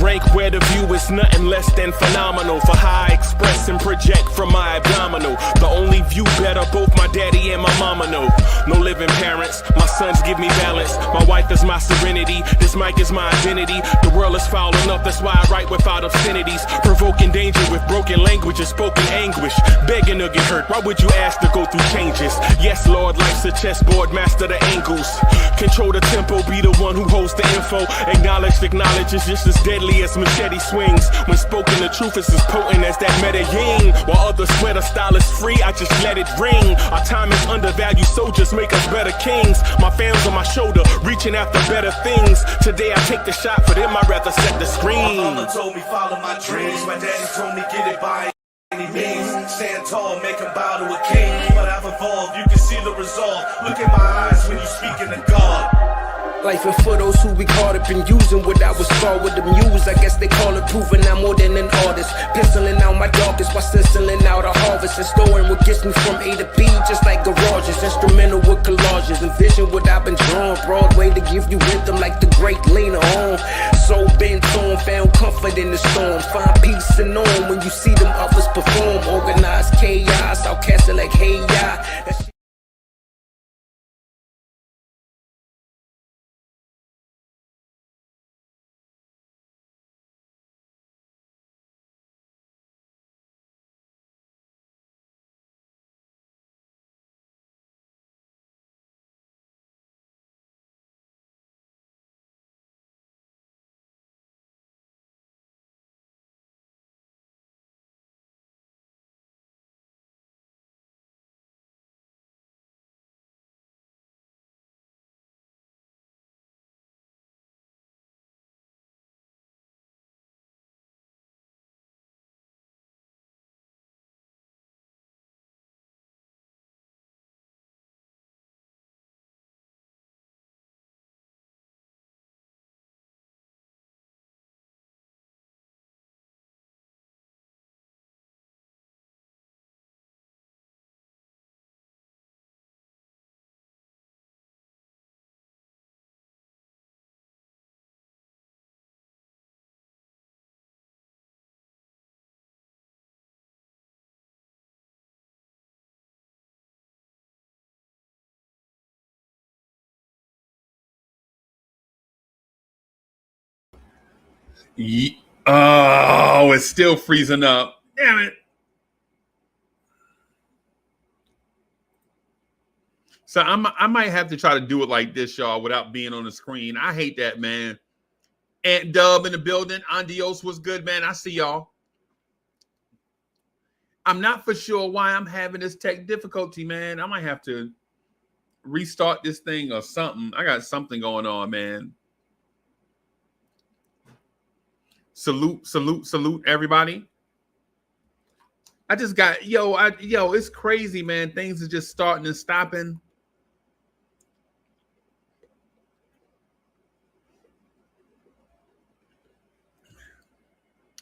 rank where the view is nothing less than phenomenal. For how I express and project from my abdominal. The only view better, both my daddy and my mama know. No living parents, my sons give me balance. My wife is my serenity, this mic is my identity. The world is foul enough, that's why I write without obscenities. Provoking danger with broken language and spoken anguish. Begging to get hurt, why would you ask to go through changes? Yes, Lord, life's a chessboard, master the angles. Control the tempo, be the one who holds the info. Acknowledge is just as deadly as machete swings. When spoken, the truth is as potent as that Medellin. While others swear the style is free, I just let it ring. Our time is undervalued, soldiers make us better kings. My fans on my shoulder, reaching after better things. Today I take the shot, for them I'd rather set the screen. My mama told me follow my dreams. My daddy told me get it by any means. Stand tall, make him bow to a king. But I've evolved, you can see the resolve. Look in my eyes when you speaking to God. Life and for those who we caught up in using what I was taught with the muse. I guess they call it proving I'm more than an artist. Penciling out my darkest while stenciling out a harvest. And storing what gets me from A to B, just like garages. Instrumental with collages. Envision what I've been drawing. Broadway to give you rhythm like the great Lena on. So bent on, found comfort in the storm. Find peace and on when you see them others perform. Organized chaos, outcasted like hey ya. Oh, it's still freezing up. Damn it. So I might have to try to do it like this, y'all, without being on the screen. I hate that, man. Ant Dub in the building. Andios was good, man. I see y'all. I'm not for sure why I'm having this tech difficulty, man. I might have to restart this thing or something. I got something going on, man. Salute, salute, salute, everybody. I just got, it's crazy, man. Things are just starting and stopping.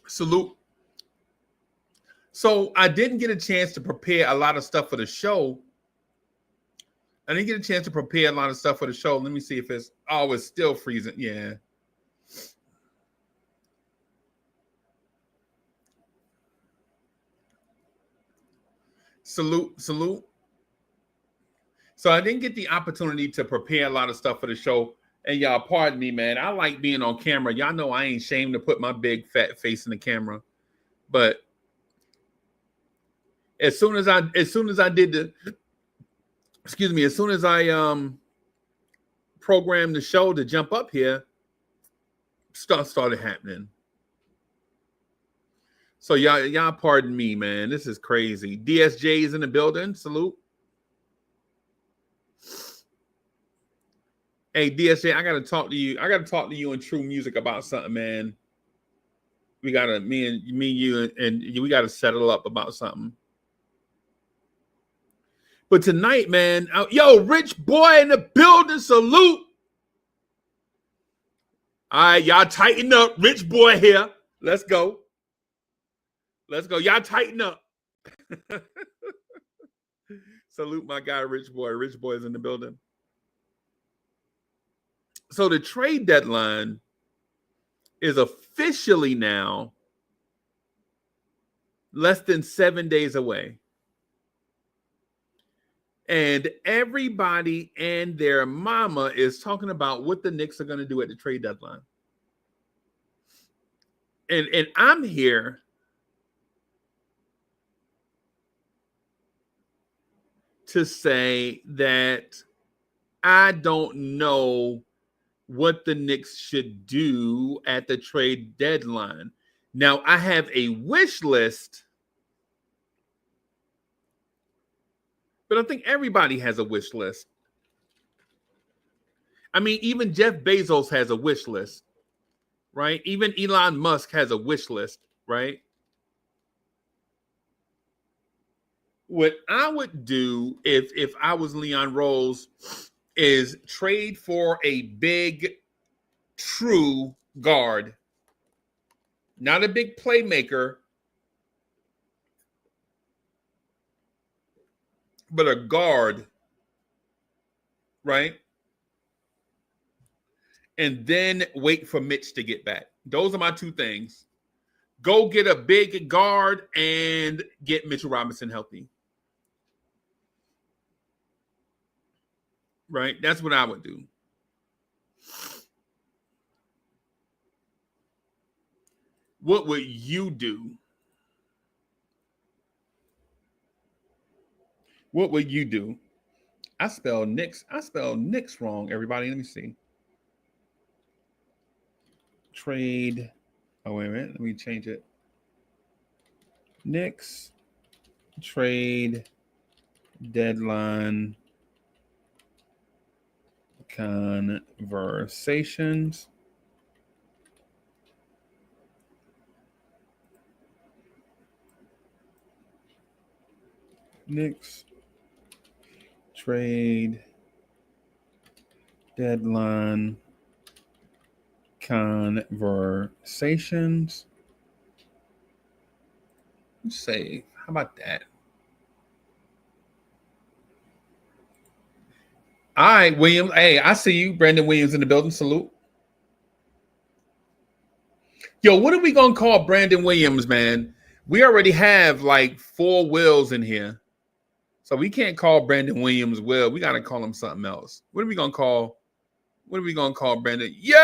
Salute. So I didn't get a chance to prepare a lot of stuff for the show. I didn't get a chance to prepare a lot of stuff for the show. Let me see if it's still freezing. Yeah. Salute, salute. So I didn't get the opportunity to prepare a lot of stuff for the show. And y'all, pardon me, man. I like being on camera. Y'all know I ain't ashamed to put my big fat face in the camera. But as soon as I programmed the show to jump up here, stuff started happening. So y'all pardon me, man. This is crazy. DSJ is in the building. Salute. Hey, DSJ, I gotta talk to you. I gotta talk to you in True Music about something, man. We gotta, me and you, we gotta settle up about something. But tonight, man, Rich Boy in the building. Salute. All right, y'all tighten up. Rich Boy here. Let's go. Let's go. Y'all tighten up. Salute my guy, Rich Boy. Rich Boy is in the building. So the trade deadline is officially now less than 7 days away. And everybody and their mama is talking about what the Knicks are going to do at the trade deadline. And I'm here to say that I don't know what the Knicks should do at the trade deadline. Now, I have a wish list, but I think everybody has a wish list. I mean, even Jeff Bezos has a wish list, right? Even Elon Musk has a wish list, right? What I would do if I was Leon Rose is trade for a big, true guard, not a big playmaker, but a guard, right? And then wait for Mitch to get back. Those are my two things. Go get a big guard and get Mitchell Robinson healthy. Right? That's what I would do. What would you do? What would you do? I spelled Knicks wrong, everybody. Let me see. Trade. Oh, wait a minute. Let me change it. Knicks trade deadline conversations. Knicks trade deadline conversations. Let's say, how about that? All right, Williams. Hey, I see you. Brandon Williams in the building. Salute. Yo, what are we going to call Brandon Williams, man? We already have like 4 Wills in here. So we can't call Brandon Williams Will. We got to call him something else. What are we going to call Brandon? Yeah!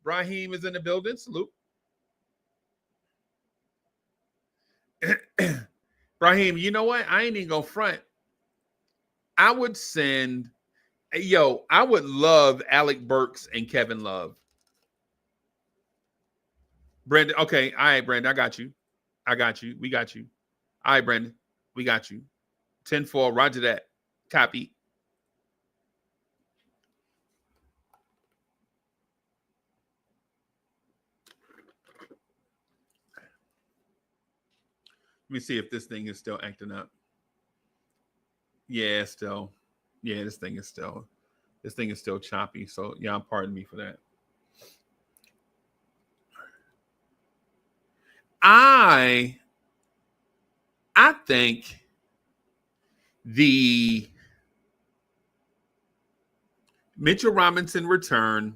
Brahim is in the building. Salute. Brahim, you know what? I ain't even going to front. I would love Alec Burks and Kevin Love. Brandon, okay. All right, Brandon, I got you. We got you. All right, Brandon, we got you. 10-4, roger that. Copy. Let me see if this thing is still acting up. Yeah, still. Yeah, this thing is still choppy. So, yeah, pardon me for that. I think the Mitchell Robinson return,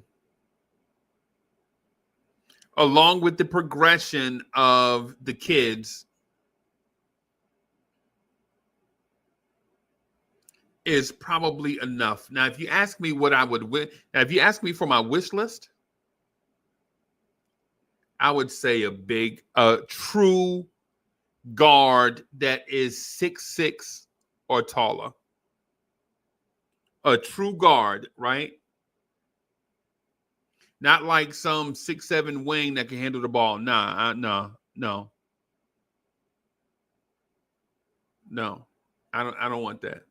along with the progression of the kids, is probably enough. Now, if you ask me what I would win, if you ask me for my wish list, I would say a true guard that is 6'6" or taller. A true guard, right? Not like some 6'7" wing that can handle the ball. No. I don't want that.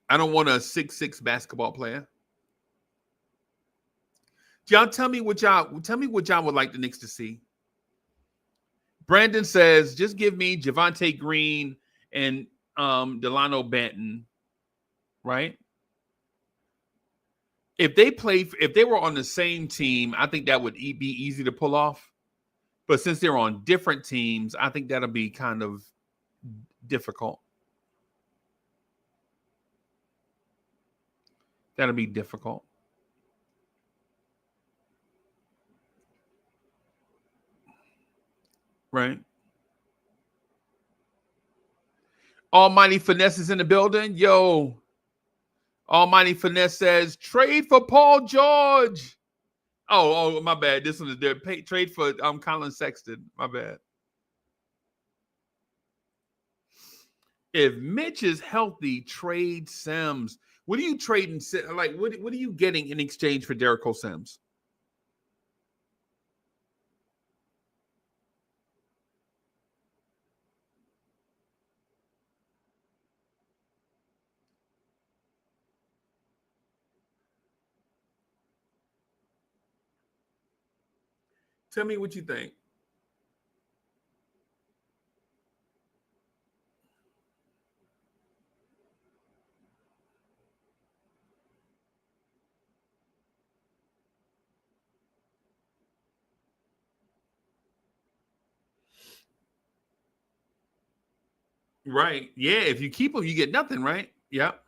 I don't want a 6'6" basketball player. Y'all tell me what y'all would like the Knicks to see. Brandon says, just give me Javonte Green and Delano Banton, right? If they were on the same team, I think that would be easy to pull off. But since they're on different teams, I think that'll be kind of difficult. That'll be difficult. Right. Almighty Finesse is in the building. Yo. Almighty Finesse says, trade for Paul George. Oh, my bad. This one is there. Trade for Colin Sexton. My bad. If Mitch is healthy, trade Sims. What are you trading? Like, what are you getting in exchange for Jericho Sims? Tell me what you think. Right. Yeah. If you keep them, you get nothing, right? Yep.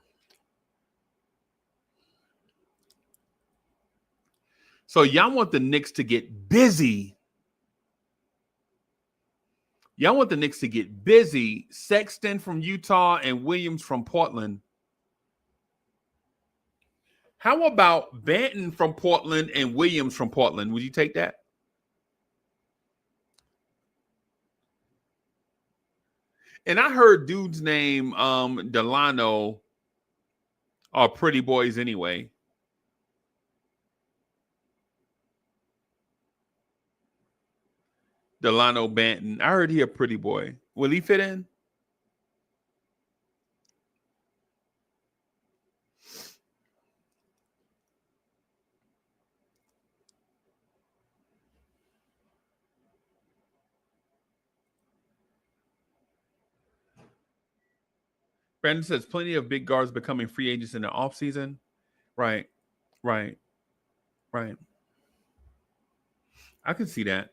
So y'all want the Knicks to get busy. Y'all want the Knicks to get busy. Sexton from Utah and Williams from Portland. How about Banton from Portland and Williams from Portland? Would you take that? And I heard dude's name, Delano, are pretty boys anyway. Delano Banton. I heard he a pretty boy. Will he fit in? Brandon says plenty of big guards becoming free agents in the offseason. Right. I can see that.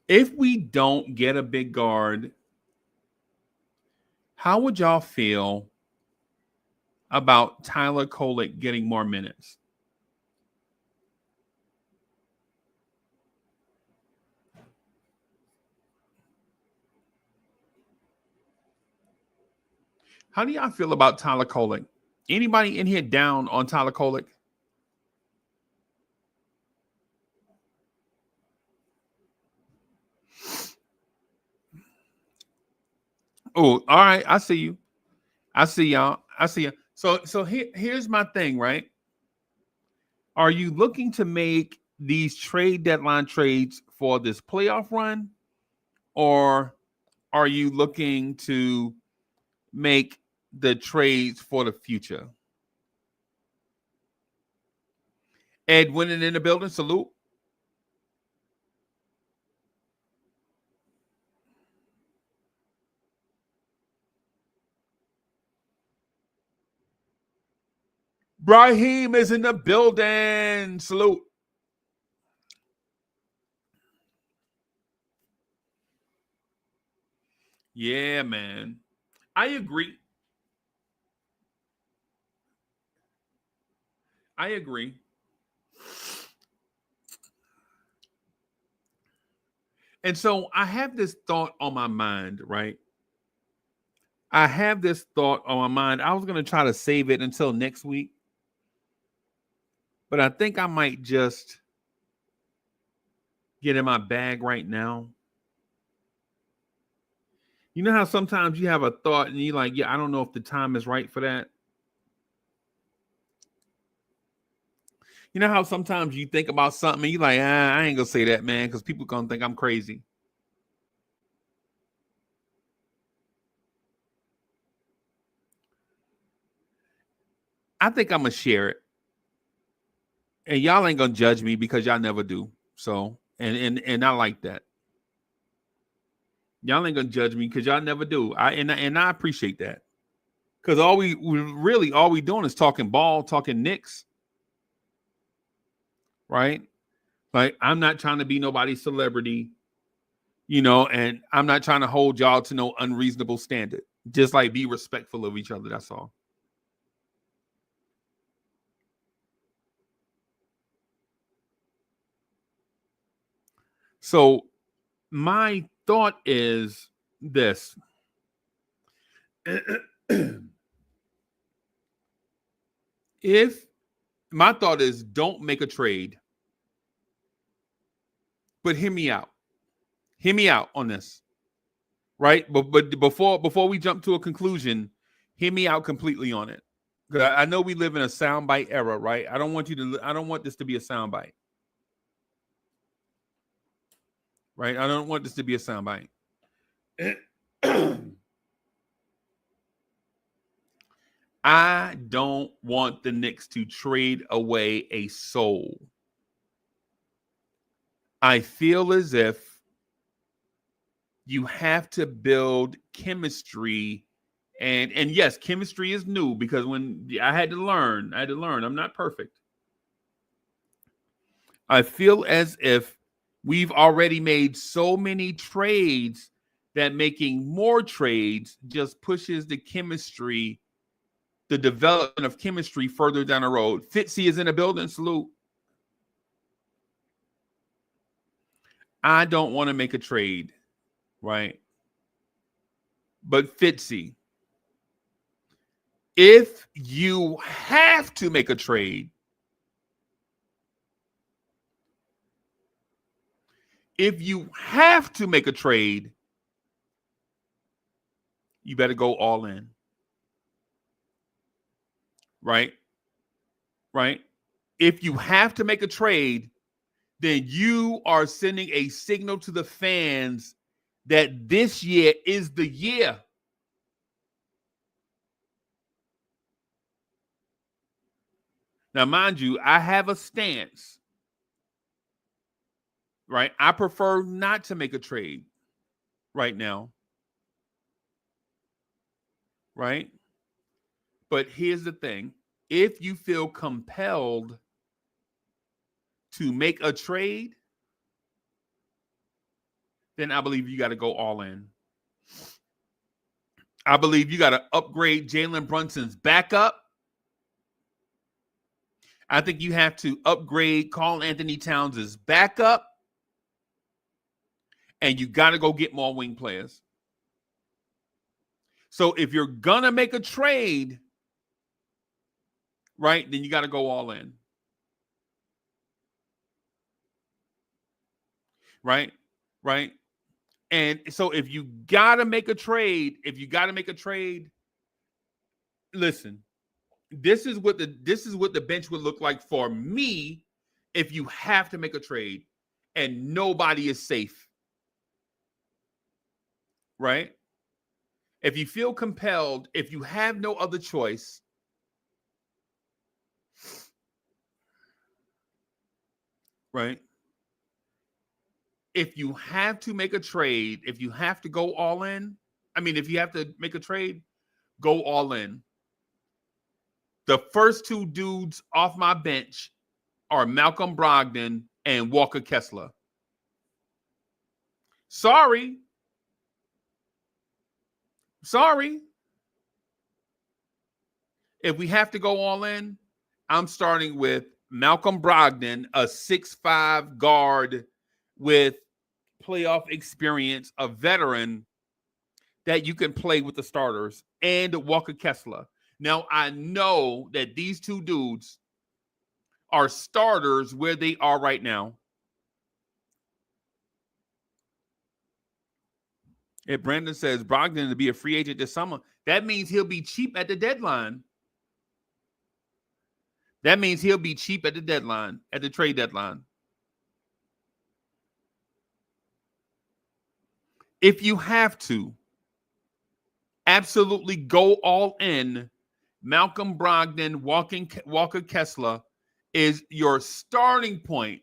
If we don't get a big guard, how would y'all feel about Tyler Kolek getting more minutes? How do y'all feel about Tyler Kolek? Anybody in here down on Tyler Kolek? Oh, all right. I see you. I see y'all. So here's my thing, right? Are you looking to make these trade deadline trades for this playoff run, or are you looking to make the trades for the future? Ed winning in the building. Salute. Brahim is in the building. Salute. Yeah, man. I agree. And so I have this thought on my mind, right? I was going to try to save it until next week. But I think I might just get in my bag right now. You know how sometimes you have a thought and you're like, yeah, I don't know if the time is right for that. You know how sometimes you think about something and you're like, I ain't going to say that, man, because people going to think I'm crazy. I think I'm going to share it. And y'all ain't going to judge me because y'all never do. So, and I like that. Y'all ain't going to judge me because y'all never do. And I appreciate that. Because all we doing is talking ball, talking Knicks. Right? Like, I'm not trying to be nobody's celebrity. And I'm not trying to hold y'all to no unreasonable standard. Just like be respectful of each other. That's all. So my thought is this. If my thought is don't make a trade, but hear me out. Hear me out on this. Right? But before we jump to a conclusion, hear me out completely on it. Because I know we live in a soundbite era, right? I don't want this to be a soundbite. Right? I don't want this to be a soundbite. I don't want the Knicks to trade away a soul. I feel as if you have to build chemistry, and yes, chemistry is new because when I had to learn, I'm not perfect. I feel as if we've already made so many trades that making more trades just pushes the chemistry, the development of chemistry further down the road. Fitzy is in the building. Salute. I don't want to make a trade, right? But Fitzy, if you have to make a trade, you better go all in. Right? If you have to make a trade, then you are sending a signal to the fans that this year is the year. Now, mind you, I have a stance, right? I prefer not to make a trade right now, right? But here's the thing. If you feel compelled to make a trade, then I believe you got to go all in. I believe you got to upgrade Jalen Brunson's backup. I think you have to upgrade Karl Anthony Towns' backup. And you got to go get more wing players. So if you're going to make a trade, right, then you got to go all in. Right? And so if you got to make a trade, listen, this is what the bench would look like for me if you have to make a trade and nobody is safe. Right? If you feel compelled, if you have no other choice, right? If you have to make a trade, if you have to go all in, if you have to make a trade, go all in. The first two dudes off my bench are Malcolm Brogdon and Walker Kessler. Sorry. If we have to go all in, I'm starting with Malcolm Brogdon, a 6'5" guard with playoff experience, a veteran that you can play with the starters, and Walker Kessler. Now, I know that these two dudes are starters where they are right now. If Brandon says Brogdon to be a free agent this summer, that means he'll be cheap at the deadline. At the trade deadline. If you have to, absolutely go all in. Malcolm Brogdon, Walker Kessler is your starting point.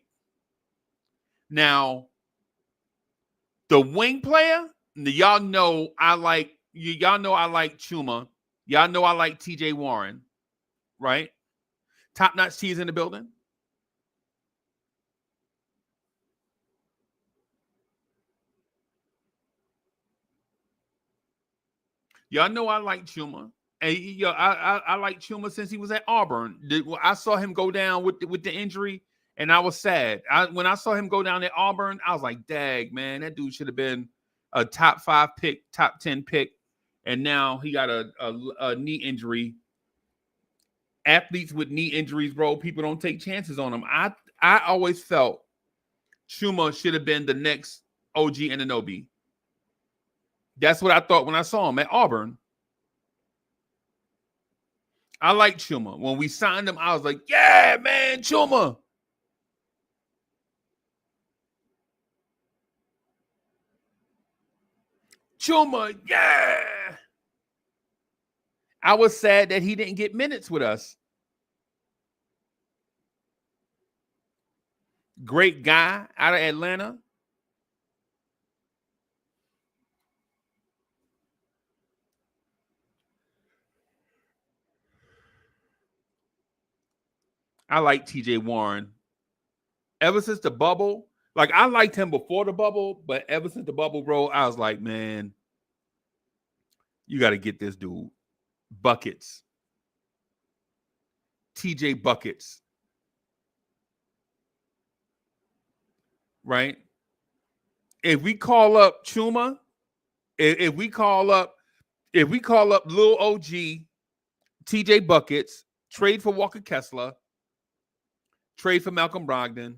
Now, the wing player, y'all know I like Chuma. Y'all know I like TJ Warren, right? Top Notch T is in the building. Y'all know I like Chuma. And I like Chuma since he was at Auburn. I saw him go down with the injury, and I was sad. When I saw him go down at Auburn, I was like, "Dag, man, that dude should have been a top 5 pick, top 10 pick." And now he got a knee injury. Athletes with knee injuries, bro, people don't take chances on them. I always felt Chuma should have been the next OG Anunoby. That's what I thought when I saw him at Auburn. I like Chuma. When we signed him, I was like, yeah, man, Chuma. Chuma, yeah. I was sad that he didn't get minutes with us. Great guy out of Atlanta. I like TJ Warren. Ever since the bubble, like I liked him before the bubble, but ever since the bubble, bro, I was like, man, you got to get this dude. Buckets. TJ Buckets. Right? If we call up Chuma, if we call up Lil OG, TJ Buckets, trade for Walker Kessler, trade for Malcolm Brogdon,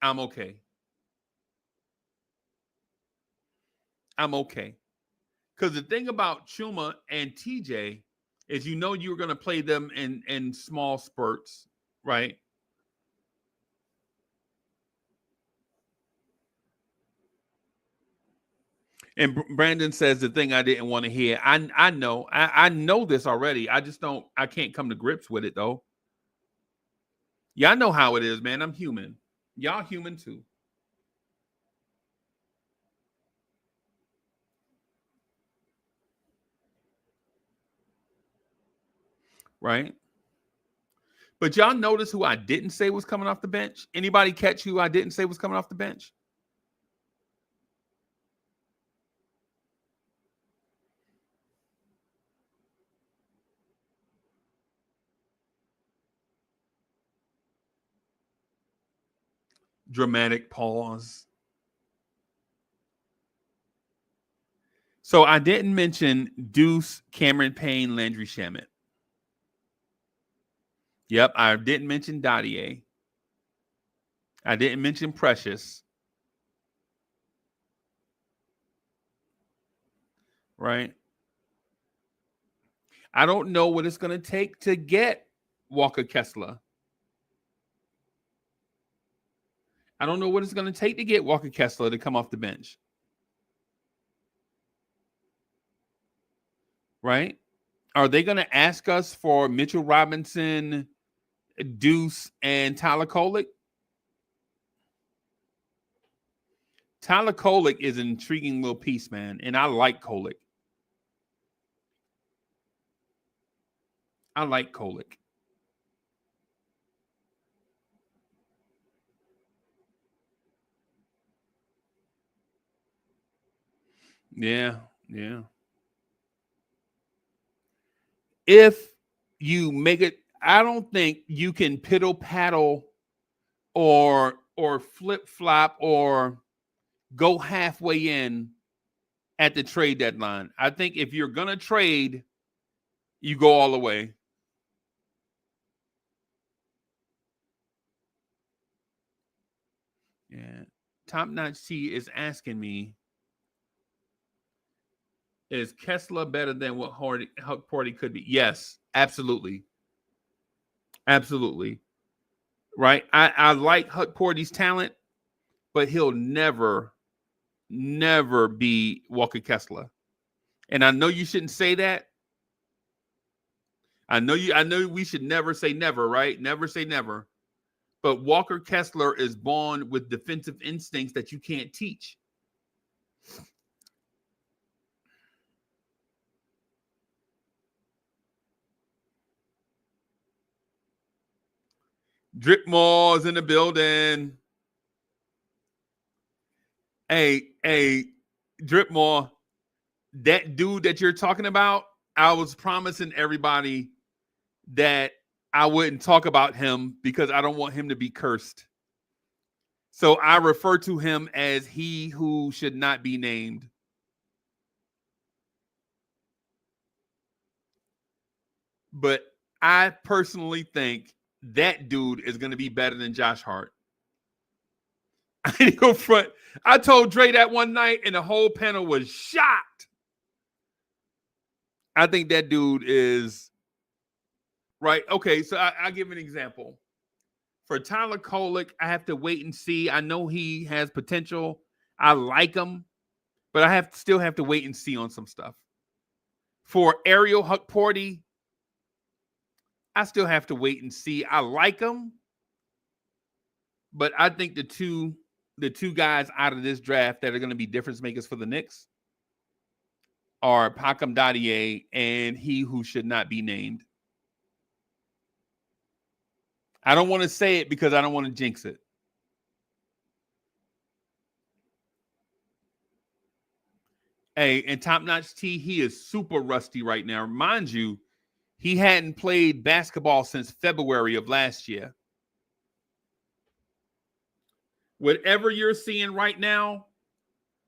I'm okay. I'm okay. Because the thing about Chuma and TJ is you know you're going to play them in small spurts, right? And Brandon says the thing I didn't want to hear. I know this already. I can't come to grips with it though. Y'all know how it is, man. I'm human. Y'all human too. Right? But y'all notice who I didn't say was coming off the bench? Anybody catch who I didn't say was coming off the bench? Dramatic pause. So I didn't mention Deuce, Cameron Payne, Landry Shamet. Yep, I didn't mention Dottier. I didn't mention Precious. Right? I don't know what it's going to take to get Walker Kessler. I don't know what it's going to take to get Walker Kessler to come off the bench. Right? Are they going to ask us for Mitchell Robinson, Deuce, and Tyler Kolek? Tyler Kolek is an intriguing little piece, man, and I like Kolek. I like Kolek. Yeah. If you make it, I don't think you can piddle paddle or flip flop or go halfway in at the trade deadline. I think if you're gonna trade, you go all the way. Yeah. Top Notch T is asking me, is Kessler better than what Party could be? Yes, absolutely. Absolutely. Right? I like Huck Porty's talent, but he'll never be Walker Kessler. And I know you shouldn't say that. I know we should never say never, right? Never say never. But Walker Kessler is born with defensive instincts that you can't teach. Dripmore's in the building. Hey, Dripmore. that dude that you're talking about, I was promising everybody that I wouldn't talk about him because I don't want him to be cursed. So I refer to him as he who should not be named. But I personally think that dude is going to be better than Josh Hart. I didn't go front. I told Dre that one night, and the whole panel was shocked. I think that dude is right. Okay, so I'll give an example. For Tyler Kolek, I have to wait and see. I know he has potential. I like him, but I still have to wait and see on some stuff. For Ariel Hukporty, I still have to wait and see. I like him, but I think the two guys out of this draft that are going to be difference makers for the Knicks are Pakam Dadier and he who should not be named. I don't want to say it because I don't want to jinx it. Hey, and Top Notch T, he is super rusty right now. Mind you, he hadn't played basketball since February of last year. Whatever you're seeing right now,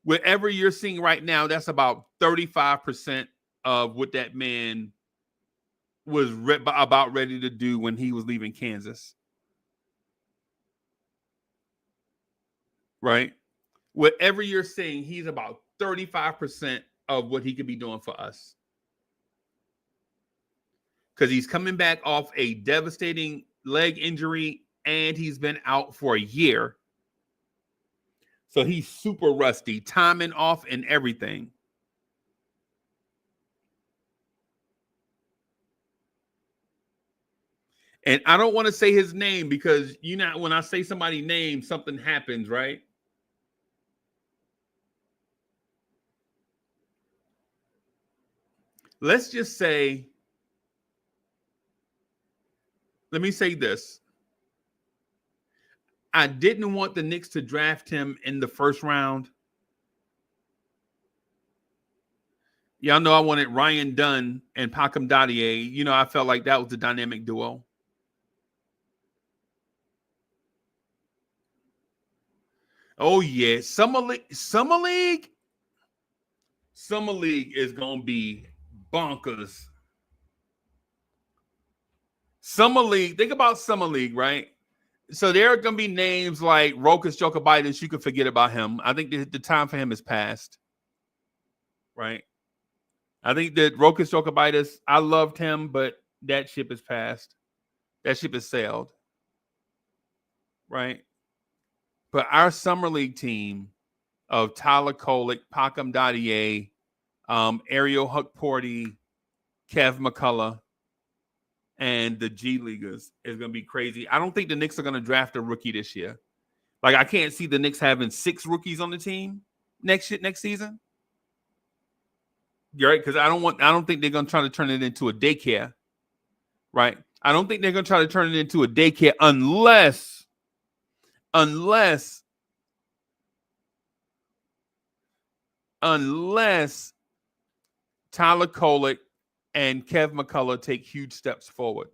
that's about 35% of what that man was about ready to do when he was leaving Kansas. Right? Whatever you're seeing, he's about 35% of what he could be doing for us. Because he's coming back off a devastating leg injury and he's been out for a year. So he's super rusty, timing off and everything. And I don't want to say his name because when I say somebody's name, something happens, right? Let's just say, let me say this. I didn't want the Knicks to draft him in the first round. Y'all know I wanted Ryan Dunn and Pakam Dadier. I felt like that was the dynamic duo. Oh, yeah. Summer League is going to be bonkers. Summer League, think about Summer League, right? So there are going to be names like Rokas Jokibitis. You can forget about him. I think the time for him is past, right? I think that Rokas Jokibitis, I loved him, but that ship is past. That ship has sailed, right? But our Summer League team of Tyler Kolek, Pakam Dadier, Ariel Hukporty, Kev McCullough, and the G Leaguers is going to be crazy. I don't think the Knicks are going to draft a rookie this year. Like, I can't see the Knicks having 6 rookies on the team next season. You're right, because I don't think they're going to try to turn it into a daycare, right? I don't think they're going to try to turn it into a daycare unless Tyler Kolek and Kev McCullough take huge steps forward.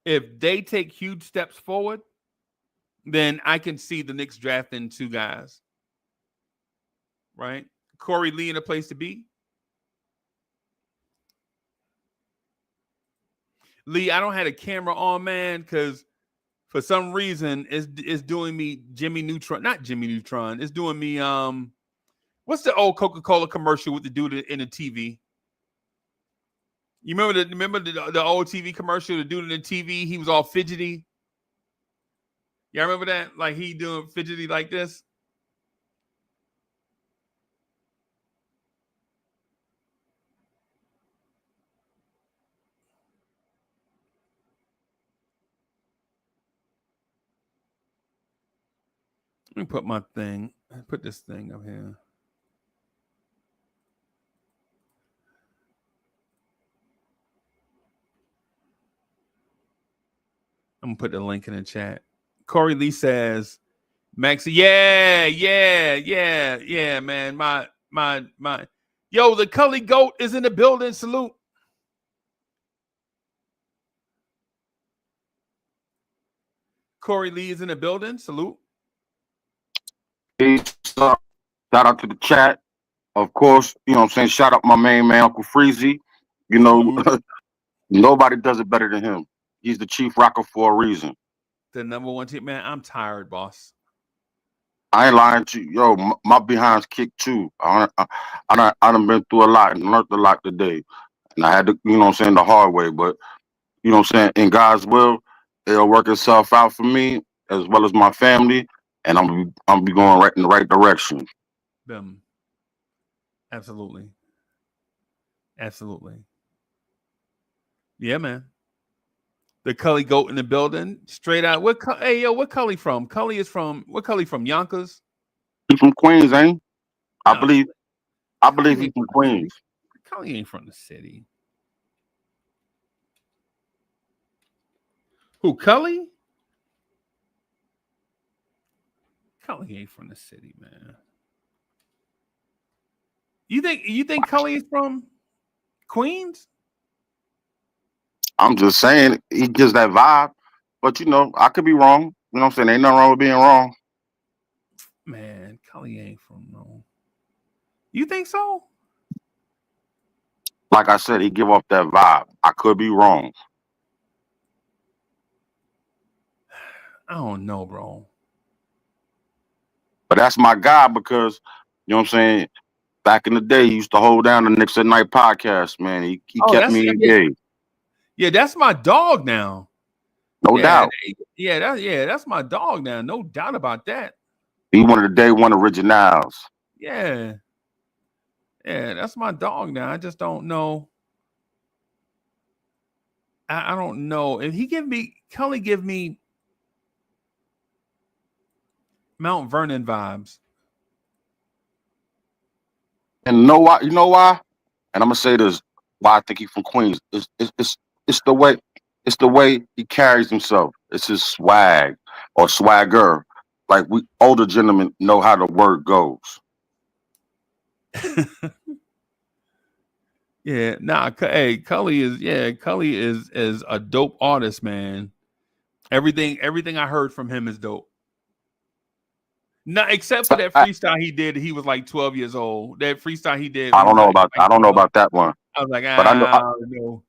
If they take huge steps forward, then I can see the Knicks drafting 2 guys. Right? Corey Lee in a place to be. Lee, I don't have a camera on, man, because for some reason it's doing me Jimmy Neutron. Not Jimmy Neutron. It's doing me what's the old Coca-Cola commercial with the dude in the TV? You remember the old TV commercial, the dude in the TV, he was all fidgety. Y'all remember that? Like he doing fidgety like this? Let me put this thing up here. I'm going to put the link in the chat. Corey Lee says, Maxie, yeah, man. My yo, the Cully Goat is in the building. Salute. Corey Lee is in the building. Salute. Peace up. Shout out to the chat. Of course, you know what I'm saying? Shout out my main man, Uncle Freezie. You know, nobody does it better than him. He's the chief rocker for a reason. The number one team, man. I'm tired, boss. I ain't lying to you. Yo, my behind's kicked too. I done been through a lot and learned a lot today. And I had to, you know what I'm saying, the hard way. But, you know what I'm saying, in God's will, it'll work itself out for me as well as my family. And I'm be going right in the right direction. Them. Absolutely. Yeah, man. The Cully Goat in the building. Straight out. Hey, yo, what Cully from? Cully from Yonkers? He's from Queens, ain't he? I No. believe he's from Queens. Cully ain't from the city. Who, Cully? Cully ain't from the city, man. You think Cully is from Queens? I'm just saying he gives that vibe. But you know, I could be wrong. You know what I'm saying? Ain't nothing wrong with being wrong. Man, Cully ain't from no. You think so? Like I said, he give off that vibe. I could be wrong. I don't know, bro. But that's my guy because, you know what I'm saying, back in the day, he used to hold down the Knicks at Night podcast, man. He kept me engaged. Yeah, that's my dog now. No doubt. That's my dog now. No doubt about that. He one of the day one originals. Yeah. Yeah, that's my dog now. I just don't know. I don't know. If Cully give me Mount Vernon vibes. And you know why? And I'm gonna say this: why I think he's from Queens. It's the way he carries himself. It's his swag or swagger. Like we older gentlemen know how the word goes. Yeah, nah. Hey, Cully is a dope artist, man. Everything I heard from him is dope. No, except for that freestyle he did. He was like 12 years old. That freestyle he did. I don't know about that one. I was like, but I know.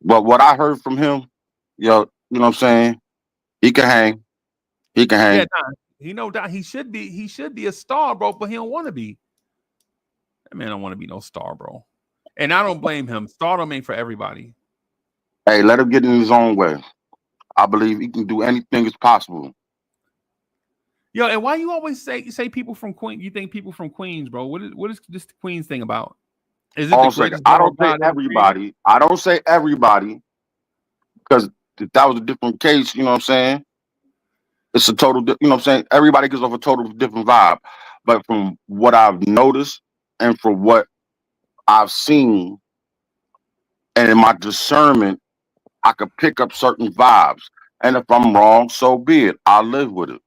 But what I heard from him, yo, you know what I'm saying? He can hang. Yeah, he no doubt. He should be a star, bro. But he don't want to be. That man don't want to be no star, bro. And I don't blame him. Stardom ain't for everybody. Hey, let him get in his own way. I believe he can do anything as possible. Yo, and why you always say people from Queens? You think people from Queens, bro? What is this Queens thing about? Is it the greatest? I don't say everybody. I don't say everybody because if that was a different case, you know what I'm saying? It's a total, you know what I'm saying? Everybody gives off a total different vibe. But from what I've noticed and from what I've seen and in my discernment, I could pick up certain vibes. And if I'm wrong, so be it. I'll live with it.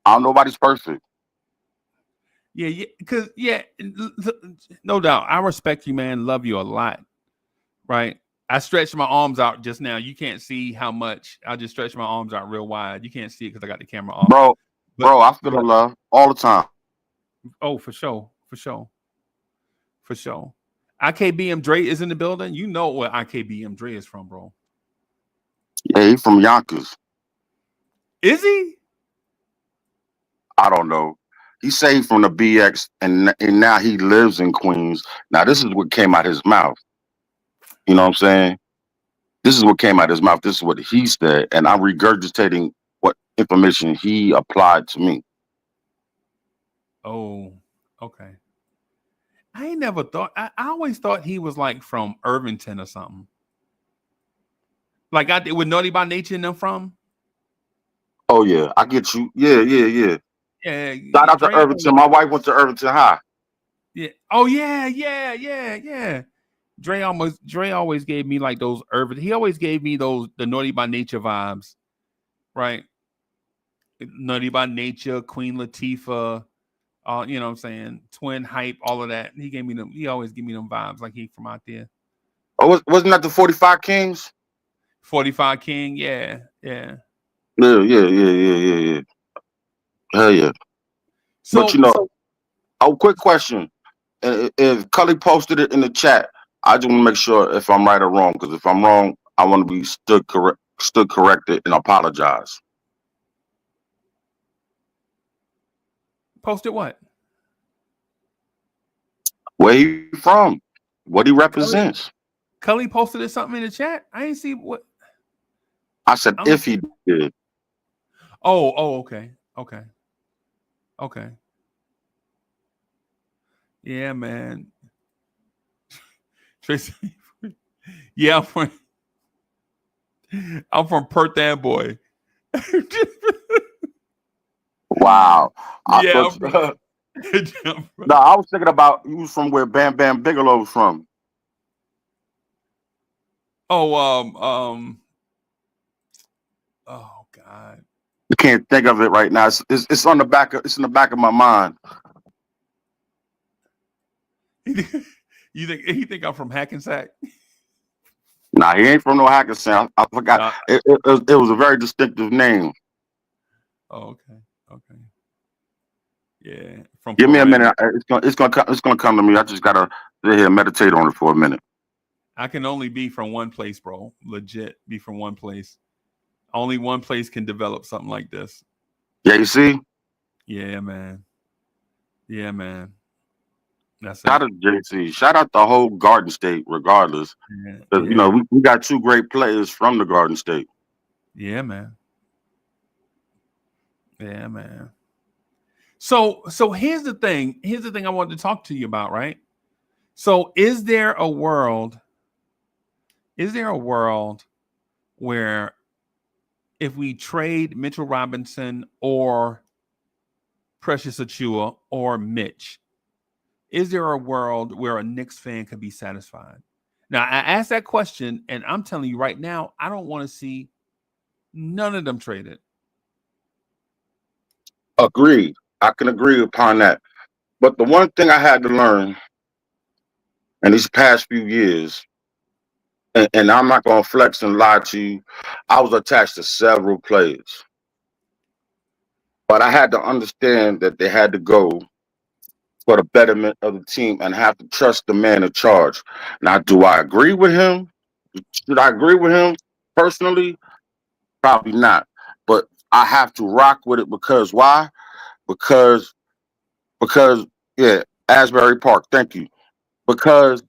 Nobody's perfect. Yeah, because no doubt. I respect you, man. Love you a lot. Right? I stretched my arms out just now. You can't see how much. I just stretched my arms out real wide. You can't see it because I got the camera off. Bro, I feel the love all the time. Oh, for sure. IKBM Dre is in the building. You know where IKBM Dre is from, bro. Yeah, he's from Yonkers. Is he? I don't know. He saved from the BX, and now he lives in Queens. Now, this is what came out his mouth. You know what I'm saying? This is what came out his mouth. This is what he said, and I'm regurgitating what information he applied to me. Oh, okay. I ain't never thought. I always thought he was like from Irvington or something. Like I did with Naughty by Nature and them from. Oh yeah, I get you. Yeah. Yeah. Shout out to Irvington. My wife went to Irvington High. Yeah. Oh yeah. Dre always gave me like those urban. He always gave me the Naughty by Nature vibes, right? Nutty by Nature, Queen Latifah, you know what I'm saying, Twin Hype, all of that. He gave me them. He always give me them vibes like he from out there. Oh, wasn't that the 45 Kings? 45 King, yeah. Yeah. Hell yeah. But So quick question. If Cully posted it in the chat, I just want to make sure if I'm right or wrong, because if I'm wrong, I want to be stood corrected and apologize. posted what? Where he from? What he represents? Cully posted something in the chat. I ain't see what. I said if he did. Oh, okay. Yeah, man. Tracy. Yeah, I'm from Perth Amboy. Wow. Yeah, bro. No, I was thinking about you was from where Bam Bam Bigelow was from. Oh, oh God. I can't think of it right now. It's on the back of it's in the back of my mind. You think I'm from Hackensack? Nah, he ain't from no Hackensack. I forgot. Nah. It was a very distinctive name. Oh, okay. Yeah. From Give me a minute. Paran. It's gonna come to me. I just gotta sit here and meditate on it for a minute. I can only be from one place, bro. Legit be from one place. Only one place can develop something like this. Yeah, you see? Yeah, man. That's Shout it. out to JC. Shout out the whole Garden State, regardless. Yeah. You know, we got two great players from the Garden State. Yeah, man. So here's the thing. Here's the thing I wanted to talk to you about, right? So is there a world where if we trade Mitchell Robinson or Precious Achua or Mitch, is there a world where a Knicks fan could be satisfied? Now, I asked that question, and I'm telling you right now, I don't want to see none of them traded. Agreed. I can agree upon that. But the one thing I had to learn in these past few years, and I'm not going to flex and lie to you, I was attached to several players. But I had to understand that they had to go for the betterment of the team and have to trust the man in charge. Now, do I agree with him? Should I agree with him personally? Probably not. But I have to rock with it because why? Because yeah, Asbury Park, thank you. Because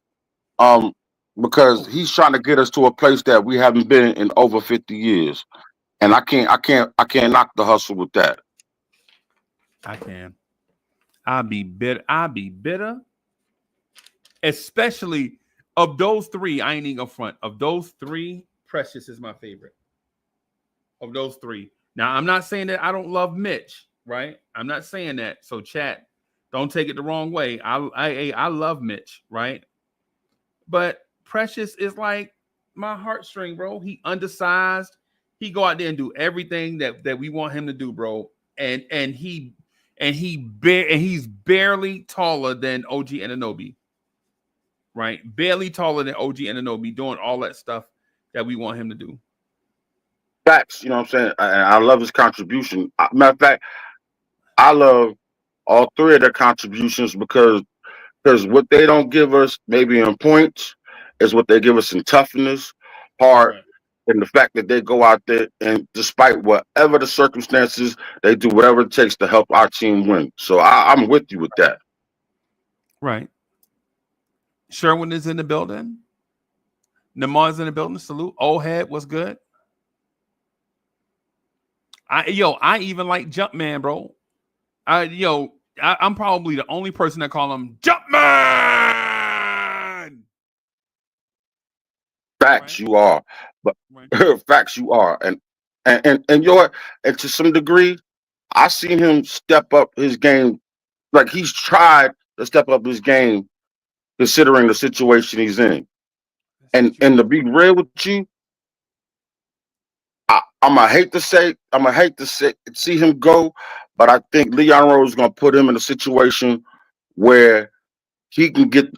he's trying to get us to a place that we haven't been in over 50 years. And I can't knock the hustle with that. I can. I'll be bitter. Especially of those three, I ain't even up front. Of those three, Precious is my favorite. Of those three. Now, I'm not saying that I don't love Mitch, right? I'm not saying that. So, chat, don't take it the wrong way. I love Mitch, right? But Precious is like my heartstring, bro. He undersized. He go out there and do everything that we want him to do, bro. And he's barely taller than OG Anunoby. Right? Barely taller than OG Anunoby, doing all that stuff that we want him to do. Facts, you know what I'm saying? I love his contribution. Matter of fact, I love all three of their contributions because what they don't give us maybe in points is what they give us in toughness, heart, Right. and the fact that they go out there and despite whatever the circumstances, they do whatever it takes to help our team win. So I'm with you with that. Right. Sherwin is in the building. Namar's in the building. Salute. Old head, what's good? I even like Jumpman, bro. I'm probably the only person that call him Jumpman. Facts, right. You are, but right. Facts, you are, and to some degree, I seen him step up his game. Like he's tried to step up his game, considering the situation he's in. And to be real with you, I'm gonna hate to see him go, but I think Leon Rose is gonna put him in a situation where he can get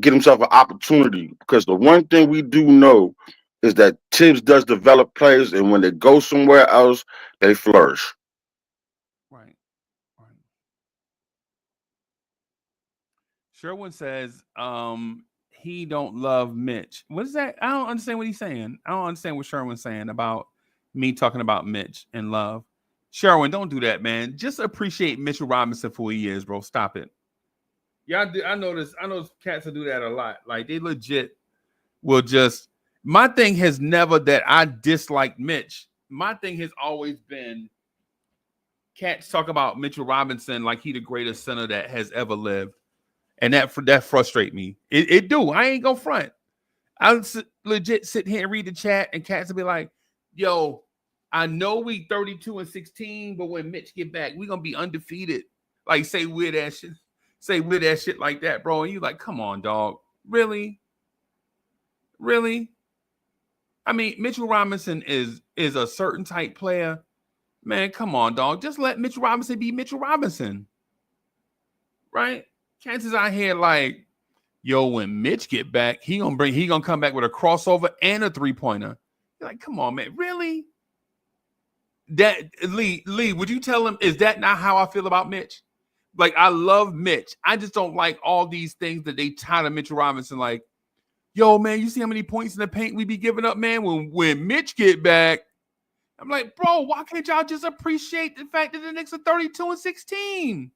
himself an opportunity, because the one thing we do know is that Tibbs does develop players, and when they go somewhere else, they flourish. Right. Right. Sherwin says, he don't love Mitch. What is that? I don't understand what he's saying. I don't understand what Sherwin's saying about me talking about Mitch and love. Sherwin, don't do that, man. Just appreciate Mitchell Robinson for who he is, bro. Stop it. Yeah, I notice cats will do that a lot. Like, they legit will just. My thing has never that I dislike Mitch. My thing has always been cats talk about Mitchell Robinson like he the greatest center that has ever lived. And that frustrate me. It do. I ain't gonna front. I'll legit sit here and read the chat, and cats will be like, "Yo, I know we 32-16, but when Mitch get back, we gonna be undefeated." Like, say weird ass shit like that, bro. And you like, come on, dog. Really? I mean, Mitchell Robinson is a certain type player. Man, come on, dog. Just let Mitchell Robinson be Mitchell Robinson, right? Chances out here like, yo, when Mitch get back, he gonna come back with a crossover and a 3-pointer. You're like, come on, man, really? That Lee, would you tell him, is that not how I feel about Mitch? Like, I love Mitch. I just don't like all these things that they tie to Mitchell Robinson. Like, yo, man, you see how many points in the paint we be giving up, man? When Mitch get back, I'm like, bro, why can't y'all just appreciate the fact that the Knicks are 32-16?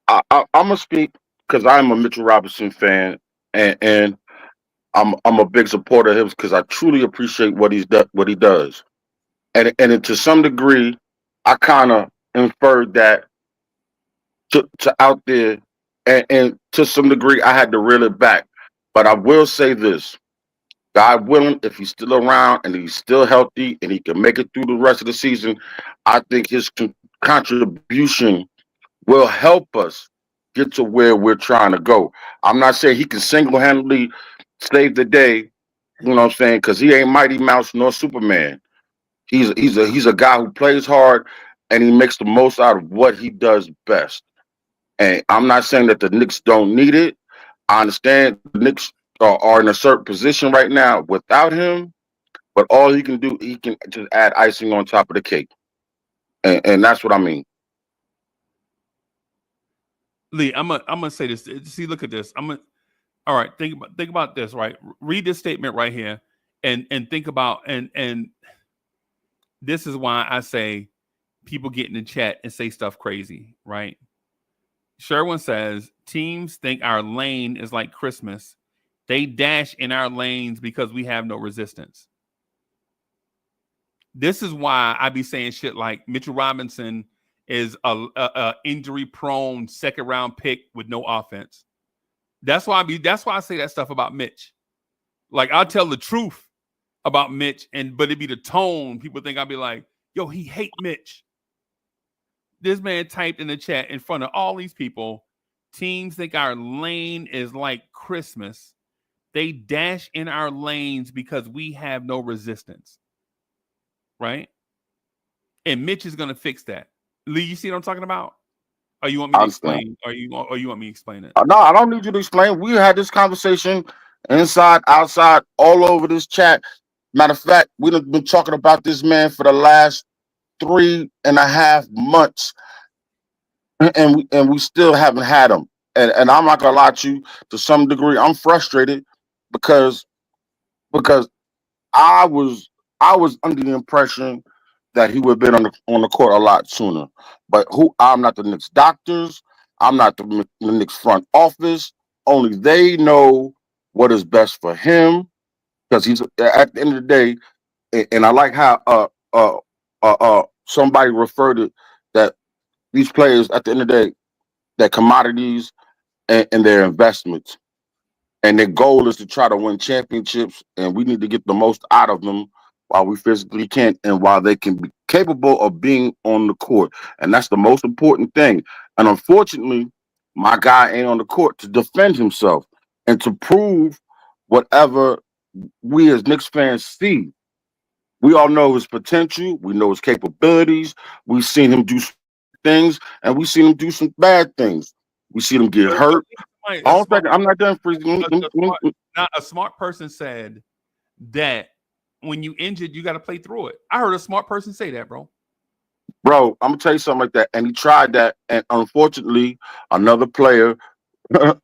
I'm gonna speak because I'm a Mitchell Robinson fan, and I'm a big supporter of his because I truly appreciate what he does, and to some degree, I kind of inferred that to out there, and to some degree, I had to reel it back. But I will say this: God willing, if he's still around and he's still healthy and he can make it through the rest of the season, I think his contribution will help us get to where we're trying to go. I'm not saying he can single-handedly save the day, you know what I'm saying, because he ain't Mighty Mouse nor Superman. He's a guy who plays hard and he makes the most out of what he does best. And I'm not saying that the Knicks don't need it. I understand the Knicks are in a certain position right now without him, but all he can do, he can just add icing on top of the cake. And that's what I mean. Lee, I'm gonna say this. See, look at this. All right. Think about this. Right. Read this statement right here, and think about and this is why I say people get in the chat and say stuff crazy. Right. Sherwin says teams think our lane is like Christmas. They dash in our lanes because we have no resistance. This is why I be saying shit like Mitchell Robinson is a injury-prone second-round pick with no offense. That's why I say that stuff about Mitch. Like, I'll tell the truth about Mitch, but it'd be the tone. People think I'll be like, yo, he hate Mitch. This man typed in the chat in front of all these people, teams think our lane is like Christmas. They dash in our lanes because we have no resistance. Right? And Mitch is going to fix that. Lee, you see what I'm talking about? Or you want me to explain? Or you want me to explain it? No, I don't need you to explain. We had this conversation inside, outside, all over this chat. Matter of fact, we've been talking about this man for the last 3.5 months, and we still haven't had him. And I'm not gonna lie to you. To some degree, I'm frustrated because I was under the impression that he would have been on the court a lot sooner. But I'm not the Knicks doctors. I'm not the Knicks front office. Only they know what is best for him, because he's at the end of the day. And I like how somebody referred to that these players at the end of the day, they're commodities and their investments. And their goal is to try to win championships, and we need to get the most out of them while we physically can and while they can be capable of being on the court. And that's the most important thing. And unfortunately, my guy ain't on the court to defend himself and to prove whatever we as Knicks fans see. We all know his potential. We know his capabilities. We've seen him do things, and we've seen him do some bad things. We see him get hurt. A Hold on a smart, second. I'm not done, Freezie. not a smart person said that when you injured, you got to play through it. I heard a smart person say that, bro. Bro, I'm gonna tell you something like that. And he tried that, and unfortunately, another player, you know